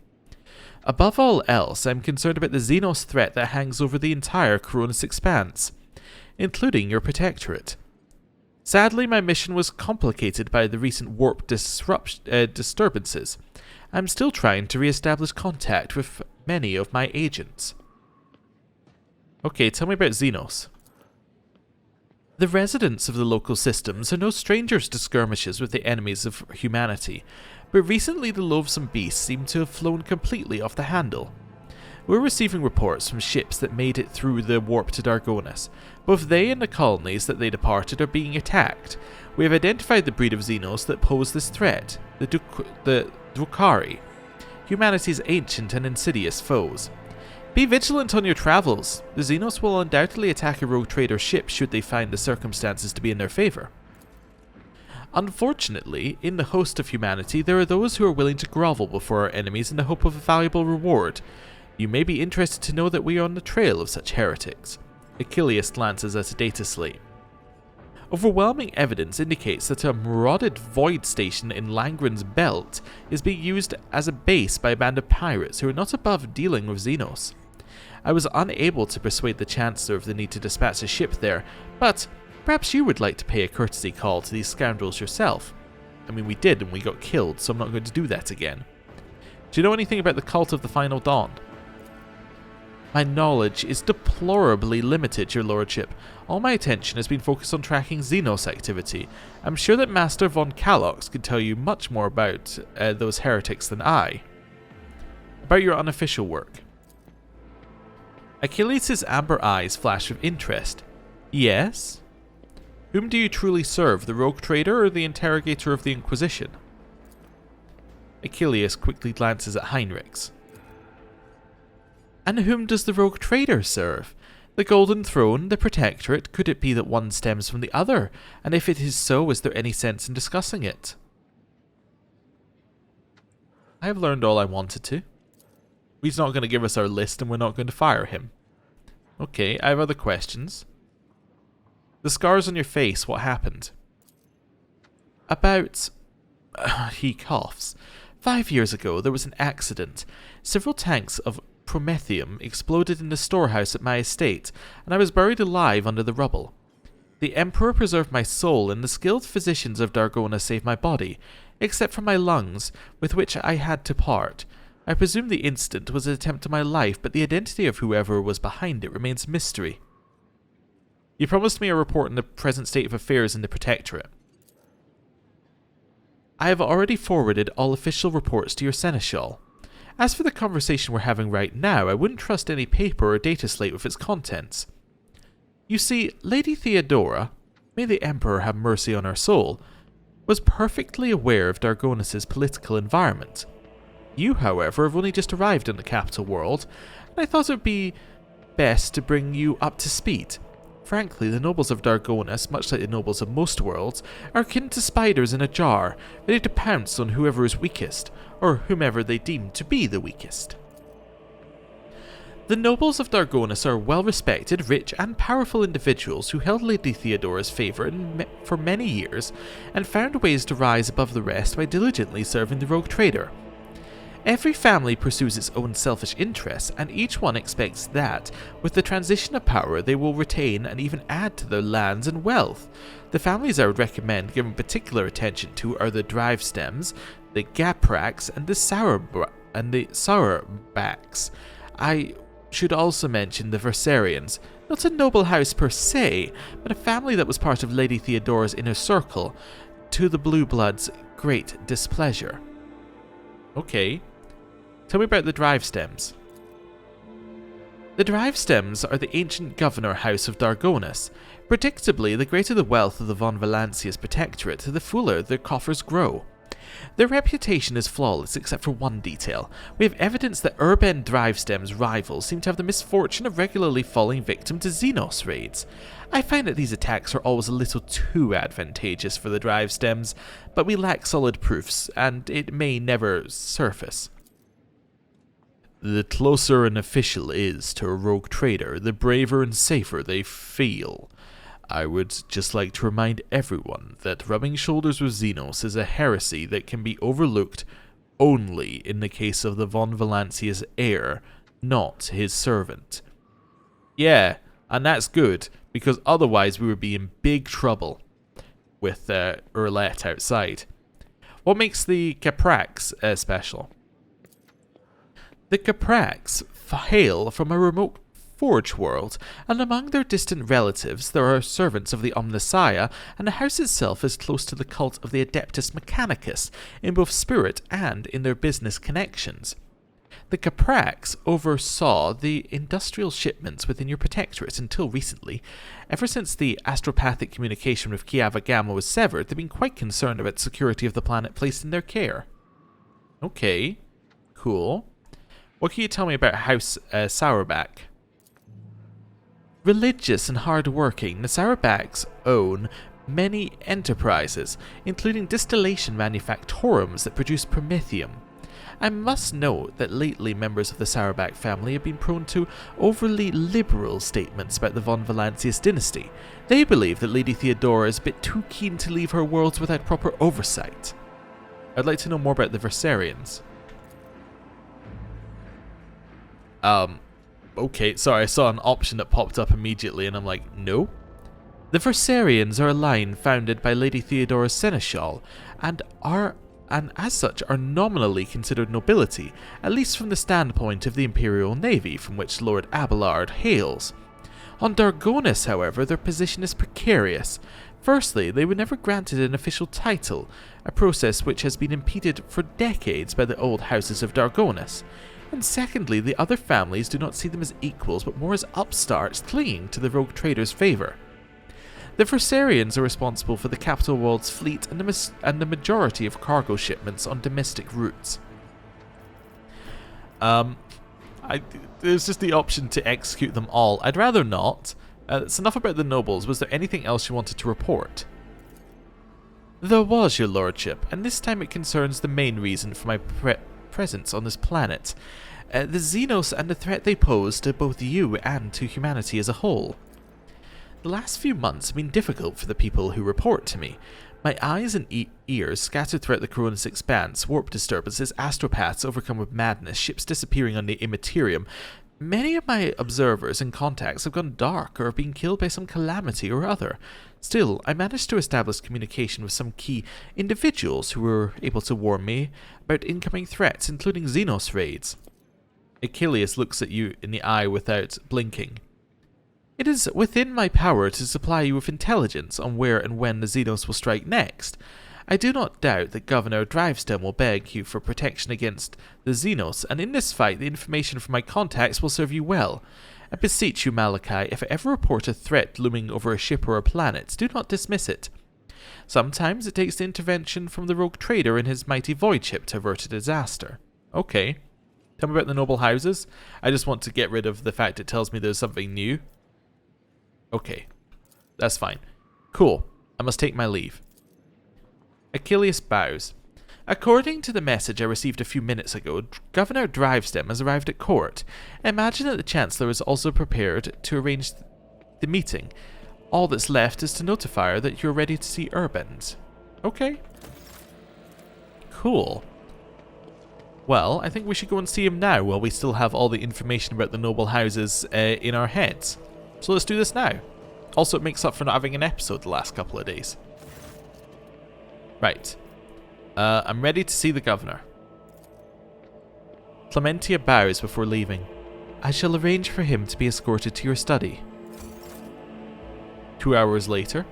Above all else, I'm concerned about the Xenos threat that hangs over the entire Koronus Expanse, including your protectorate. Sadly, my mission was complicated by the recent warp disturbances. I'm still trying to re-establish contact with many of my agents. Okay, tell me about Xenos. The residents of the local systems are no strangers to skirmishes with the enemies of humanity, but recently the loathsome beasts seem to have flown completely off the handle. We're receiving reports from ships that made it through the warp to Dargonis. Both they and the colonies that they departed are being attacked. We have identified the breed of Xenos that pose this threat, the Drukhari, humanity's ancient and insidious foes. Be vigilant on your travels. The Xenos will undoubtedly attack a rogue trader ship should they find the circumstances to be in their favor. Unfortunately, in the host of humanity, there are those who are willing to grovel before our enemies in the hope of a valuable reward. You may be interested to know that we are on the trail of such heretics. Achilles glances at a data slate. Overwhelming evidence indicates that a marauded void station in Langren's belt is being used as a base by a band of pirates who are not above dealing with Xenos. I was unable to persuade the Chancellor of the need to dispatch a ship there, but perhaps you would like to pay a courtesy call to these scoundrels yourself. I mean, we did and we got killed, so I'm not going to do that again. Do you know anything about the Cult of the Final Dawn? My knowledge is deplorably limited, your lordship. All my attention has been focused on tracking Xenos activity. I'm sure that Master von Kalox could tell you much more about those heretics than I. About your unofficial work. Achilles' amber eyes flash with interest. Yes? Whom do you truly serve, the rogue trader or the interrogator of the Inquisition? Achilles quickly glances at Heinrichs. And whom does the rogue trader serve? The Golden Throne, the Protectorate? Could it be that one stems from the other? And if it is so, is there any sense in discussing it? I have learned all I wanted to. He's not going to give us our list and we're not going to fire him. Okay, I have other questions. The scars on your face, what happened? About... he coughs. 5 years ago, there was an accident. Several tanks of promethium exploded in the storehouse at my estate, and I was buried alive under the rubble. The Emperor preserved my soul, and the skilled physicians of Dargona saved my body, except for my lungs, with which I had to part. I presume the incident was an attempt on my life, but the identity of whoever was behind it remains a mystery. You promised me a report on the present state of affairs in the Protectorate. I have already forwarded all official reports to your Seneschal. As for the conversation we're having right now, I wouldn't trust any paper or data slate with its contents. You see, Lady Theodora, may the Emperor have mercy on her soul, was perfectly aware of Dargonus' political environment. You, however, have only just arrived in the capital world, and I thought it would be best to bring you up to speed. Frankly, the nobles of Dargonus, much like the nobles of most worlds, are akin to spiders in a jar, ready to pounce on whoever is weakest, or whomever they deem to be the weakest. The nobles of Dargonus are well-respected, rich, and powerful individuals who held Lady Theodora's favour for many years, and found ways to rise above the rest by diligently serving the rogue trader. Every family pursues its own selfish interests, and each one expects that, with the transition of power, they will retain and even add to their lands and wealth. The families I would recommend giving particular attention to are the Drive Stems, the Gaprax, and the Sauerbacks. I should also mention the Versarians, not a noble house per se, but a family that was part of Lady Theodora's inner circle, to the Blue Blood's great displeasure. Okay. Tell me about the Drive Stems. The Drive Stems are the ancient governor house of Dargonus. Predictably, the greater the wealth of the von Valancius Protectorate, the fuller their coffers grow. Their reputation is flawless except for one detail. We have evidence that Urban Drive Stems rivals seem to have the misfortune of regularly falling victim to Xenos raids. I find that these attacks are always a little too advantageous for the Drive Stems, but we lack solid proofs, and it may never surface. The closer an official is to a rogue trader, the braver and safer they feel. I would just like to remind everyone that rubbing shoulders with Xenos is a heresy that can be overlooked only in the case of the von Valancius heir, not his servant. Yeah, and that's good, because otherwise we would be in big trouble with Urlet outside. What makes the Caprax special? The Caprax hail from a remote Forge world, and among their distant relatives there are servants of the Omnissiah, and the house itself is close to the cult of the Adeptus Mechanicus, in both spirit and in their business connections. The Caprax oversaw the industrial shipments within your protectorate until recently. Ever since the astropathic communication with Kiava Gamma was severed, they've been quite concerned about the security of the planet placed in their care. Okay, cool. What can you tell me about House Sauerback? Religious and hard-working, the Sauerbacks own many enterprises, including distillation manufactorums that produce promethium. I must note that lately members of the Saurabak family have been prone to overly liberal statements about the von Valancius dynasty. They believe that Lady Theodora is a bit too keen to leave her worlds without proper oversight. I'd like to know more about the Versarians. Okay, sorry, I saw an option that popped up immediately and I'm like, no. The Versarians are a line founded by Lady Theodora's seneschal and as such are nominally considered nobility, at least from the standpoint of the Imperial Navy from which Lord Abelard hails. On Dargonus, however, their position is precarious. Firstly, they were never granted an official title, a process which has been impeded for decades by the old houses of Dargonus. And secondly, the other families do not see them as equals, but more as upstarts clinging to the rogue trader's favour. The Versarians are responsible for the capital world's fleet and the majority of cargo shipments on domestic routes. There's just the option to execute them all. I'd rather not. It's enough about the nobles. Was there anything else you wanted to report? There was, your lordship, and this time it concerns the main reason for my presence on this planet. The Xenos and the threat they pose to both you and to humanity as a whole. The last few months have been difficult for the people who report to me. My eyes and ears scattered throughout the Koronus Expanse, warp disturbances, astropaths overcome with madness, ships disappearing on the Imperium. Many of my observers and contacts have gone dark or have been killed by some calamity or other. Still, I managed to establish communication with some key individuals who were able to warn me about incoming threats, including Xenos raids. Achilles looks at you in the eye without blinking. It is within my power to supply you with intelligence on where and when the Xenos will strike next. I do not doubt that Governor Drivestem will beg you for protection against the Xenos, and in this fight the information from my contacts will serve you well. I beseech you, Malachi, if I ever report a threat looming over a ship or a planet, do not dismiss it. Sometimes it takes the intervention from the rogue trader and his mighty voidship to avert a disaster. Okay. Tell me about the noble houses. I just want to get rid of the fact it tells me there's something new. Okay. That's fine. Cool. I must take my leave. Achilles bows. According to the message I received a few minutes ago, Governor Drivestem has arrived at court. I imagine that the Chancellor is also prepared to arrange the meeting. All that's left is to notify her that you're ready to see Urbans. Okay. Cool. Well, I think we should go and see him now while we still have all the information about the noble houses in our heads. So let's do this now. Also, it makes up for not having an episode the last couple of days. Right. I'm ready to see the governor. Clementia bows before leaving. I shall arrange for him to be escorted to your study. 2 hours later.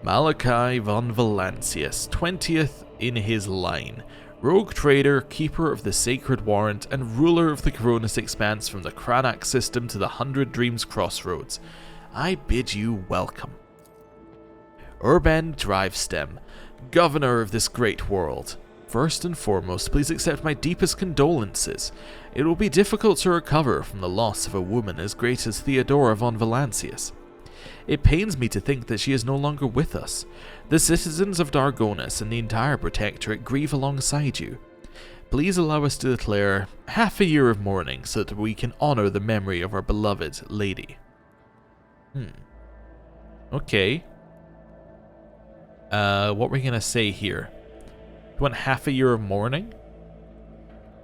Malachi von Valancius, 20th in his line. Rogue trader, keeper of the sacred warrant, and ruler of the Koronus Expanse from the Cranach system to the 100 Dreams crossroads. I bid you welcome. Urban Drivestem, governor of this great world. First and foremost, please accept my deepest condolences. It will be difficult to recover from the loss of a woman as great as Theodora von Valancius. It pains me to think that she is no longer with us. The citizens of Dargonus and the entire Protectorate grieve alongside you. Please allow us to declare half a year of mourning so that we can honor the memory of our beloved lady. Okay. What were we gonna say here? You want half a year of mourning?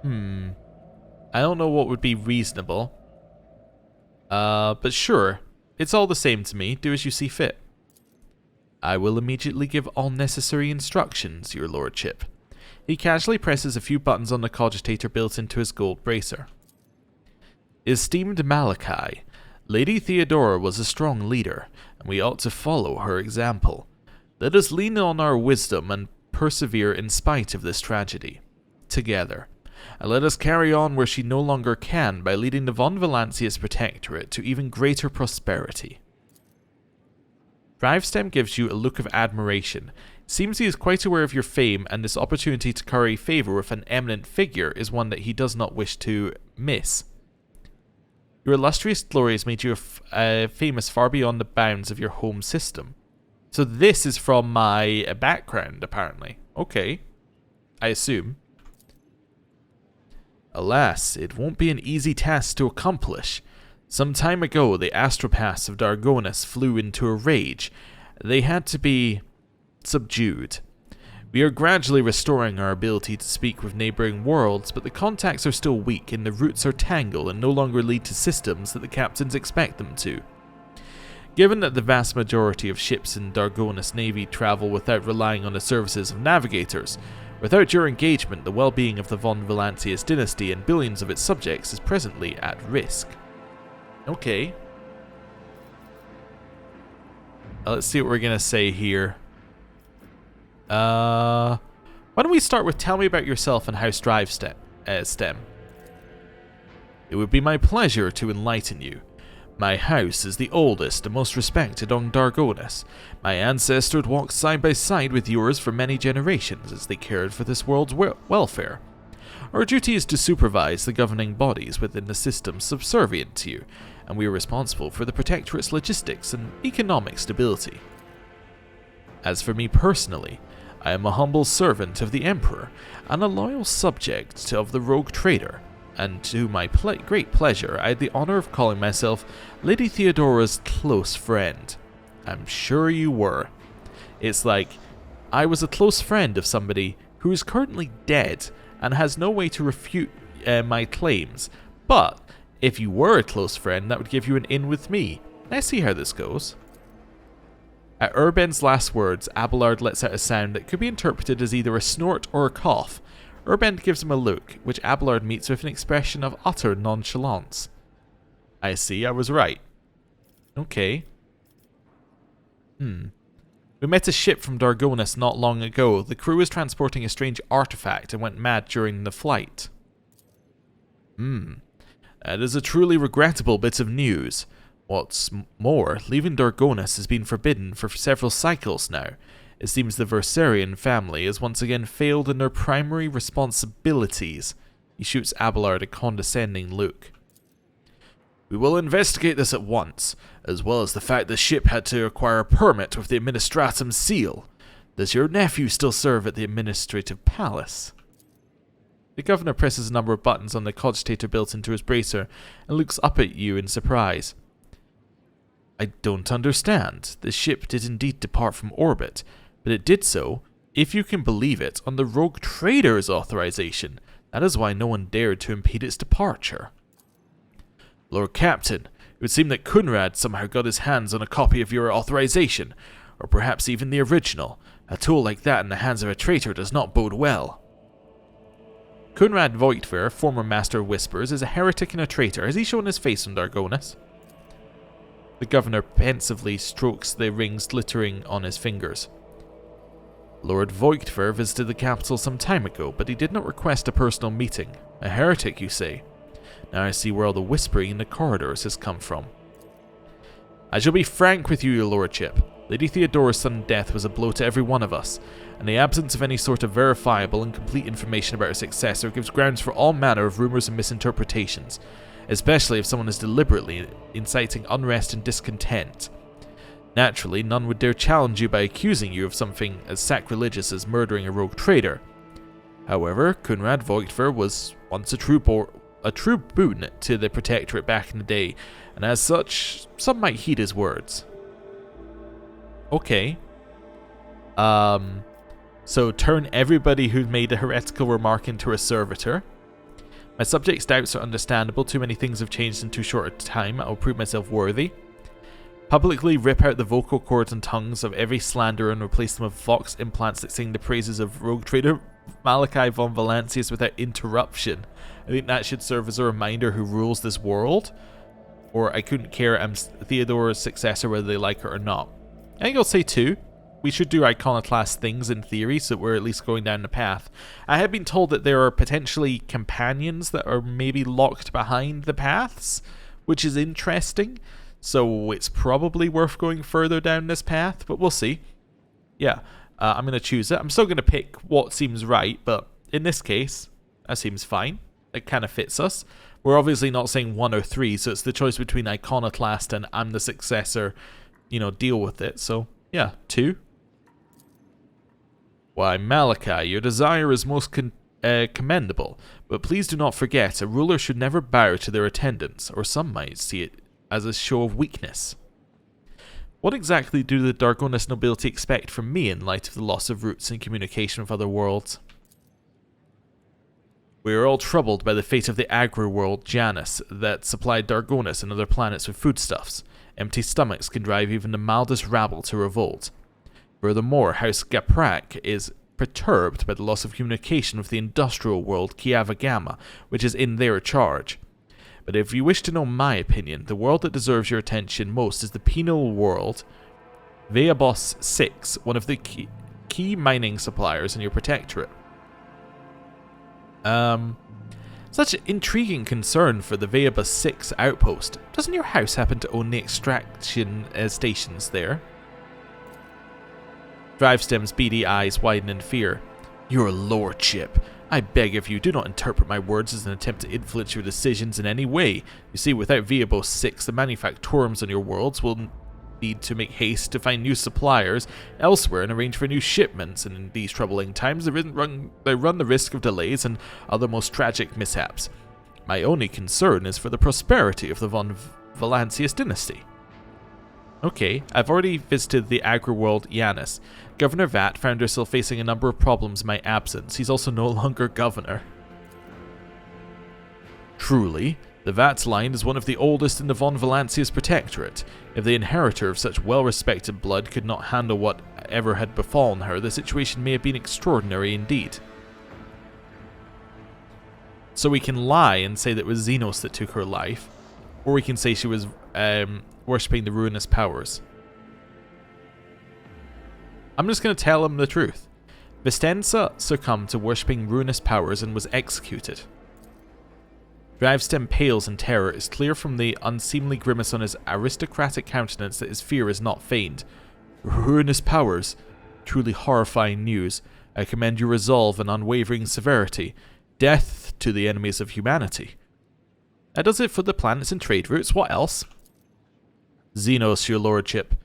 I don't know what would be reasonable. But sure. It's all the same to me. Do as you see fit. I will immediately give all necessary instructions, your lordship. He casually presses a few buttons on the cogitator built into his gold bracer. Esteemed Malachi, Lady Theodora was a strong leader, and we ought to follow her example. Let us lean on our wisdom and persevere in spite of this tragedy. Together. And let us carry on where she no longer can by leading the von Valancius Protectorate to even greater prosperity. Drivestem gives you a look of admiration. It seems he is quite aware of your fame, and this opportunity to curry favour with an eminent figure is one that he does not wish to miss. Your illustrious glory has made you famous far beyond the bounds of your home system. So this is from my background, apparently. Okay. I assume. Alas, it won't be an easy task to accomplish. Some time ago, the astropaths of Dargonus flew into a rage. They had to be subdued. We are gradually restoring our ability to speak with neighboring worlds, but the contacts are still weak and the routes are tangled and no longer lead to systems that the captains expect them to. Given that the vast majority of ships in Dargonus Navy travel without relying on the services of navigators, without your engagement, the well-being of the von Valancius dynasty and billions of its subjects is presently at risk. Okay. Let's see what we're going to say here. Why don't we start with tell me about yourself and House Drive stem. It would be my pleasure to enlighten you. My house is the oldest and most respected on Dargonus. My ancestors walked side by side with yours for many generations as they cared for this world's welfare. Our duty is to supervise the governing bodies within the system subservient to you, and we are responsible for the Protectorate's logistics and economic stability. As for me personally, I am a humble servant of the Emperor and a loyal subject of the rogue trader, and to my great pleasure, I had the honor of calling myself Lady Theodora's close friend. I'm sure you were. It's like, I was a close friend of somebody who is currently dead and has no way to refute my claims, but if you were a close friend, that would give you an in with me. Let's see how this goes. At Urban's last words, Abelard lets out a sound that could be interpreted as either a snort or a cough. Urban gives him a look, which Abelard meets with an expression of utter nonchalance. I see, I was right. Okay. We met a ship from Dargonus not long ago. The crew was transporting a strange artifact and went mad during the flight. That is a truly regrettable bit of news. What's more, leaving Dargonus has been forbidden for several cycles now. It seems the Versarian family has once again failed in their primary responsibilities. He shoots Abelard a condescending look. We will investigate this at once, as well as the fact the ship had to acquire a permit with the Administratum seal. Does your nephew still serve at the Administrative Palace? The governor presses a number of buttons on the cogitator built into his bracer and looks up at you in surprise. I don't understand. The ship did indeed depart from orbit, but it did so, if you can believe it, on the rogue trader's authorization. That is why no one dared to impede its departure. Lord Captain, it would seem that Kunrad somehow got his hands on a copy of your authorization, or perhaps even the original. A tool like that in the hands of a traitor does not bode well. Kunrad Voigtver, former Master of Whispers, is a heretic and a traitor. Has he shown his face on Dargonus? The governor pensively strokes the rings glittering on his fingers. Lord Voigtver visited the capital some time ago, but he did not request a personal meeting. A heretic, you say? Now I see where all the whispering in the corridors has come from. I shall be frank with you, your lordship. Lady Theodora's sudden death was a blow to every one of us, and the absence of any sort of verifiable and complete information about her successor gives grounds for all manner of rumours and misinterpretations, especially if someone is deliberately inciting unrest and discontent. Naturally, none would dare challenge you by accusing you of something as sacrilegious as murdering a rogue trader. However, Kunrad Voigtver was once a true boon to the Protectorate back in the day, and as such, some might heed his words. Okay. So turn everybody who made a heretical remark into a servitor. My subject's doubts are understandable. Too many things have changed in too short a time. I will prove myself worthy. Publicly rip out the vocal cords and tongues of every slanderer and replace them with vox implants that sing the praises of rogue trader Malachi von Valancius without interruption. I think that should serve as a reminder who rules this world. Or I couldn't care, I'm Theodora's successor whether they like her or not. I think I'll say 2. We should do iconoclast things in theory, so we're at least going down the path. I have been told that there are potentially companions that are maybe locked behind the paths, which is interesting. So it's probably worth going further down this path, but we'll see. Yeah, I'm going to choose it. I'm still going to pick what seems right, but in this case, that seems fine. It kind of fits us. We're obviously not saying 1 or 3, so it's the choice between Iconoclast and I'm the successor, deal with it. So, yeah, 2. Why, Malachi, your desire is most commendable, but please do not forget, a ruler should never bow to their attendants, or some might see it as a show of weakness. What exactly do the Dargonis nobility expect from me in light of the loss of roots and communication with other worlds? We are all troubled by the fate of the agri-world Janus that supplied Dargonis and other planets with foodstuffs. Empty stomachs can drive even the mildest rabble to revolt. Furthermore, House Gaprak is perturbed by the loss of communication with the industrial world Kiava Gamma, which is in their charge. But if you wish to know my opinion, the world that deserves your attention most is the penal world, Veabos 6, one of the key mining suppliers in your protectorate. Such intriguing concern for the Veabos 6 outpost. Doesn't your house happen to own the extraction stations there? Drivestem's beady eyes widen in fear. Your lordship, I beg of you, do not interpret my words as an attempt to influence your decisions in any way. You see, without Veabos 6, the manufactorums on your worlds will need to make haste to find new suppliers elsewhere and arrange for new shipments, and in these troubling times they run the risk of delays and other most tragic mishaps. My only concern is for the prosperity of the von Valancius dynasty. Okay, I've already visited the agri-world Janus. Governor Vat found herself facing a number of problems in my absence. He's also no longer governor. Truly, the Vat's line is one of the oldest in the von Valancius protectorate. If the inheritor of such well-respected blood could not handle whatever had befallen her, the situation may have been extraordinary indeed. So we can lie and say that it was Xenos that took her life, or we can say she was worshipping the ruinous powers. I'm just going to tell him the truth. Vistenza succumbed to worshipping ruinous powers and was executed. Drivestem pales in terror. It is clear from the unseemly grimace on his aristocratic countenance that his fear is not feigned. Ruinous powers. Truly horrifying news. I commend your resolve and unwavering severity. Death to the enemies of humanity. That does it for the planets and trade routes. What else? Xenos, your lordship.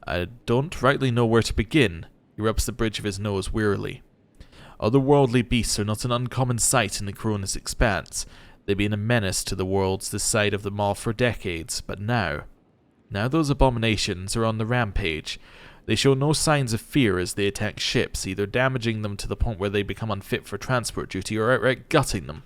I don't rightly know where to begin. He rubs the bridge of his nose wearily. Otherworldly beasts are not an uncommon sight in the Koronus Expanse. They've been a menace to the worlds this side of the Maw for decades, but now those abominations are on the rampage. They show no signs of fear as they attack ships, either damaging them to the point where they become unfit for transport duty or outright gutting them.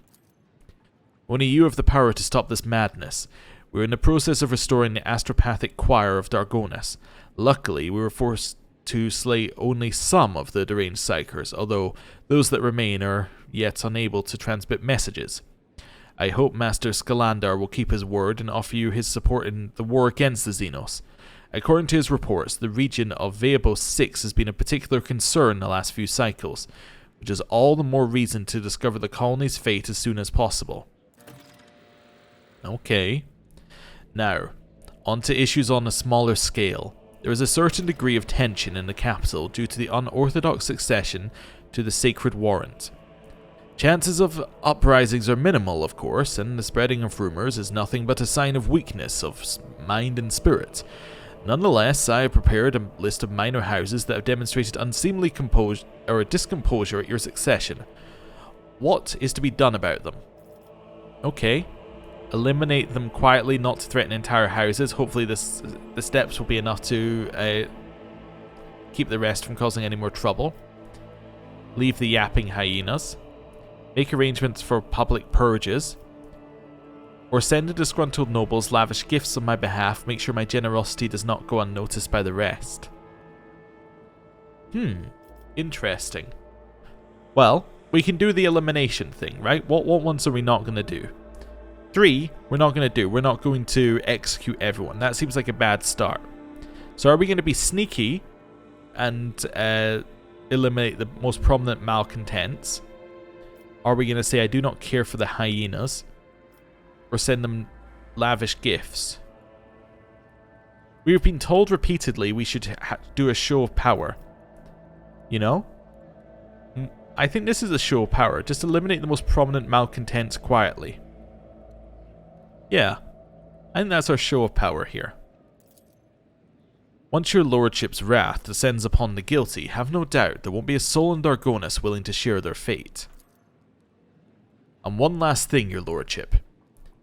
Only you have the power to stop this madness. We're in the process of restoring the astropathic choir of Dargonis. Luckily, we were forced to slay only some of the deranged psychers, although those that remain are yet unable to transmit messages. I hope Master Skalandar will keep his word and offer you his support in the war against the Xenos. According to his reports, the region of Veabos 6 has been a particular concern the last few cycles, which is all the more reason to discover the colony's fate as soon as possible. Okay. Now, on to issues on a smaller scale. There is a certain degree of tension in the capital due to the unorthodox succession to the Sacred Warrant. Chances of uprisings are minimal, of course, and the spreading of rumors is nothing but a sign of weakness of mind and spirit. Nonetheless, I have prepared a list of minor houses that have demonstrated unseemly discomposure at your succession. What is to be done about them? Okay. Eliminate them quietly, not to threaten entire houses. Hopefully the steps will be enough to keep the rest from causing any more trouble. Leave the yapping hyenas. Make arrangements for public purges. Or send the disgruntled nobles lavish gifts on my behalf. Make sure my generosity does not go unnoticed by the rest. Interesting. Well, we can do the elimination thing, right? What ones are we not going to do? 3, we're not going to do. We're not going to execute everyone. That seems like a bad start. So are we going to be sneaky and eliminate the most prominent malcontents? Are we going to say, I do not care for the hyenas? Or send them lavish gifts? We've been told repeatedly we should do a show of power. You know? I think this is a show of power. Just eliminate the most prominent malcontents quietly. Yeah, I think that's our show of power here. Once your lordship's wrath descends upon the guilty, have no doubt there won't be a soul in Dargonus willing to share their fate. And one last thing, your lordship.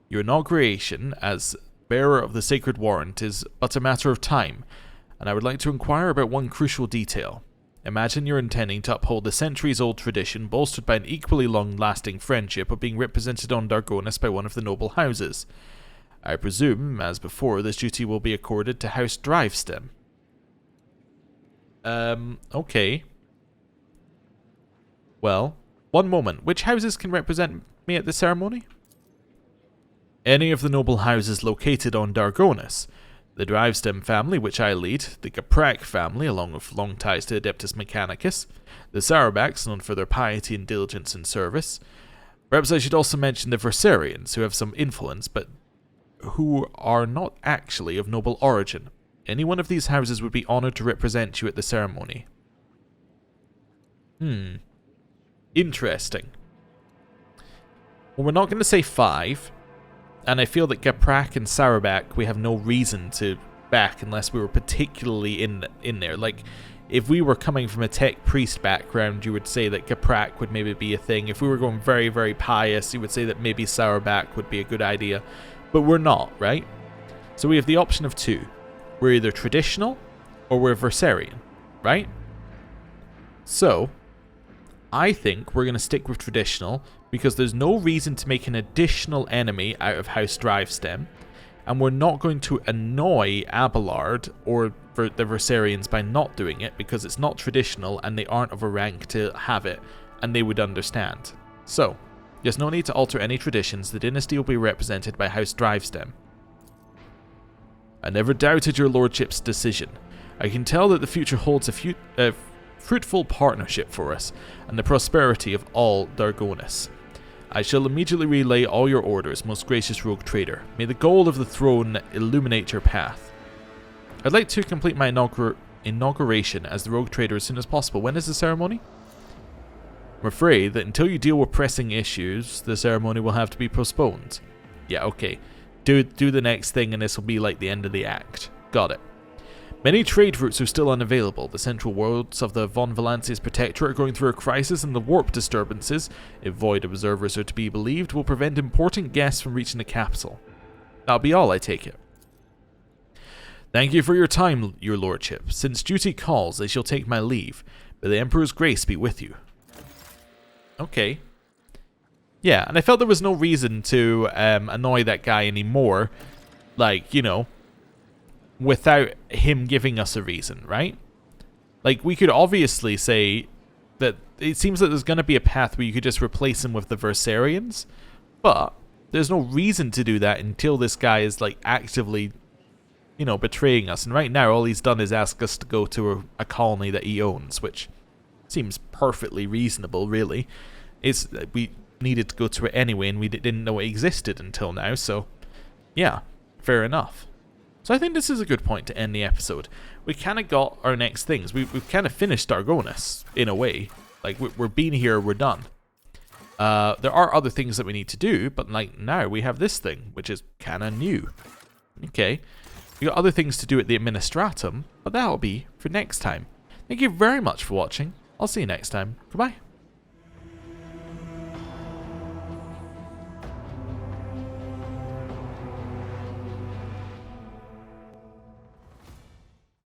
Your inauguration as bearer of the sacred warrant is but a matter of time, and I would like to inquire about one crucial detail. Imagine you're intending to uphold the centuries-old tradition bolstered by an equally long-lasting friendship of being represented on Dargonus by one of the noble houses. I presume, as before, this duty will be accorded to House Drivestem. Okay. Well, one moment. Which houses can represent me at the ceremony? Any of the noble houses located on Dargonus. The Drivestem family, which I lead, the Gaprak family, along with long ties to Adeptus Mechanicus, the Sarabaks, known for their piety and diligence in service. Perhaps I should also mention the Versarians, who have some influence, but who are not actually of noble origin. Any one of these houses would be honoured to represent you at the ceremony. Interesting. Well, we're not going to say 5. And I feel that Gaprak and Sarabak, we have no reason to back unless we were particularly in there. Like, if we were coming from a tech priest background, you would say that Gaprak would maybe be a thing. If we were going very, very pious, you would say that maybe Sarabak would be a good idea. But we're not, right? So we have the option of 2. We're either traditional or we're Versarian, right? So, I think we're going to stick with traditional because there's no reason to make an additional enemy out of House Drivestem, and we're not going to annoy Abelard or the Versarians by not doing it because it's not traditional and they aren't of a rank to have it, and they would understand. So, there's no need to alter any traditions. The dynasty will be represented by House Drivestem. I never doubted your lordship's decision. I can tell that the future holds a fruitful partnership for us, and the prosperity of all Dargonus. I shall immediately relay all your orders, most gracious rogue trader. May the gold of the throne illuminate your path. I'd like to complete my inauguration as the rogue trader as soon as possible. When is the ceremony? I'm afraid that until you deal with pressing issues, the ceremony will have to be postponed. Yeah, okay. Do the next thing and this will be like the end of the act. Got it. Many trade routes are still unavailable. The central worlds of the Von Valancius Protectorate are going through a crisis, and the warp disturbances, if void observers are to be believed, will prevent important guests from reaching the capital. That'll be all, I take it. Thank you for your time, your lordship. Since duty calls, I shall take my leave. May the Emperor's grace be with you. Okay. Yeah, and I felt there was no reason to annoy that guy anymore. Like, you know, without him giving us a reason, right? Like, we could obviously say that it seems that there's going to be a path where you could just replace him with the Versarians, but there's no reason to do that until this guy is, like, actively, you know, betraying us. And right now, all he's done is ask us to go to a colony that he owns, which seems perfectly reasonable, really. We needed to go to it anyway, and we didn't know it existed until now, so yeah, fair enough. So I think this is a good point to end the episode. We kind of got our next things. We've kind of finished Dargonus, in a way. Like, we're being here, we're done. There are other things that we need to do, but like now we have this thing, which is kind of new. Okay, we got other things to do at the Administratum, but that'll be for next time. Thank you very much for watching. I'll see you next time. Goodbye.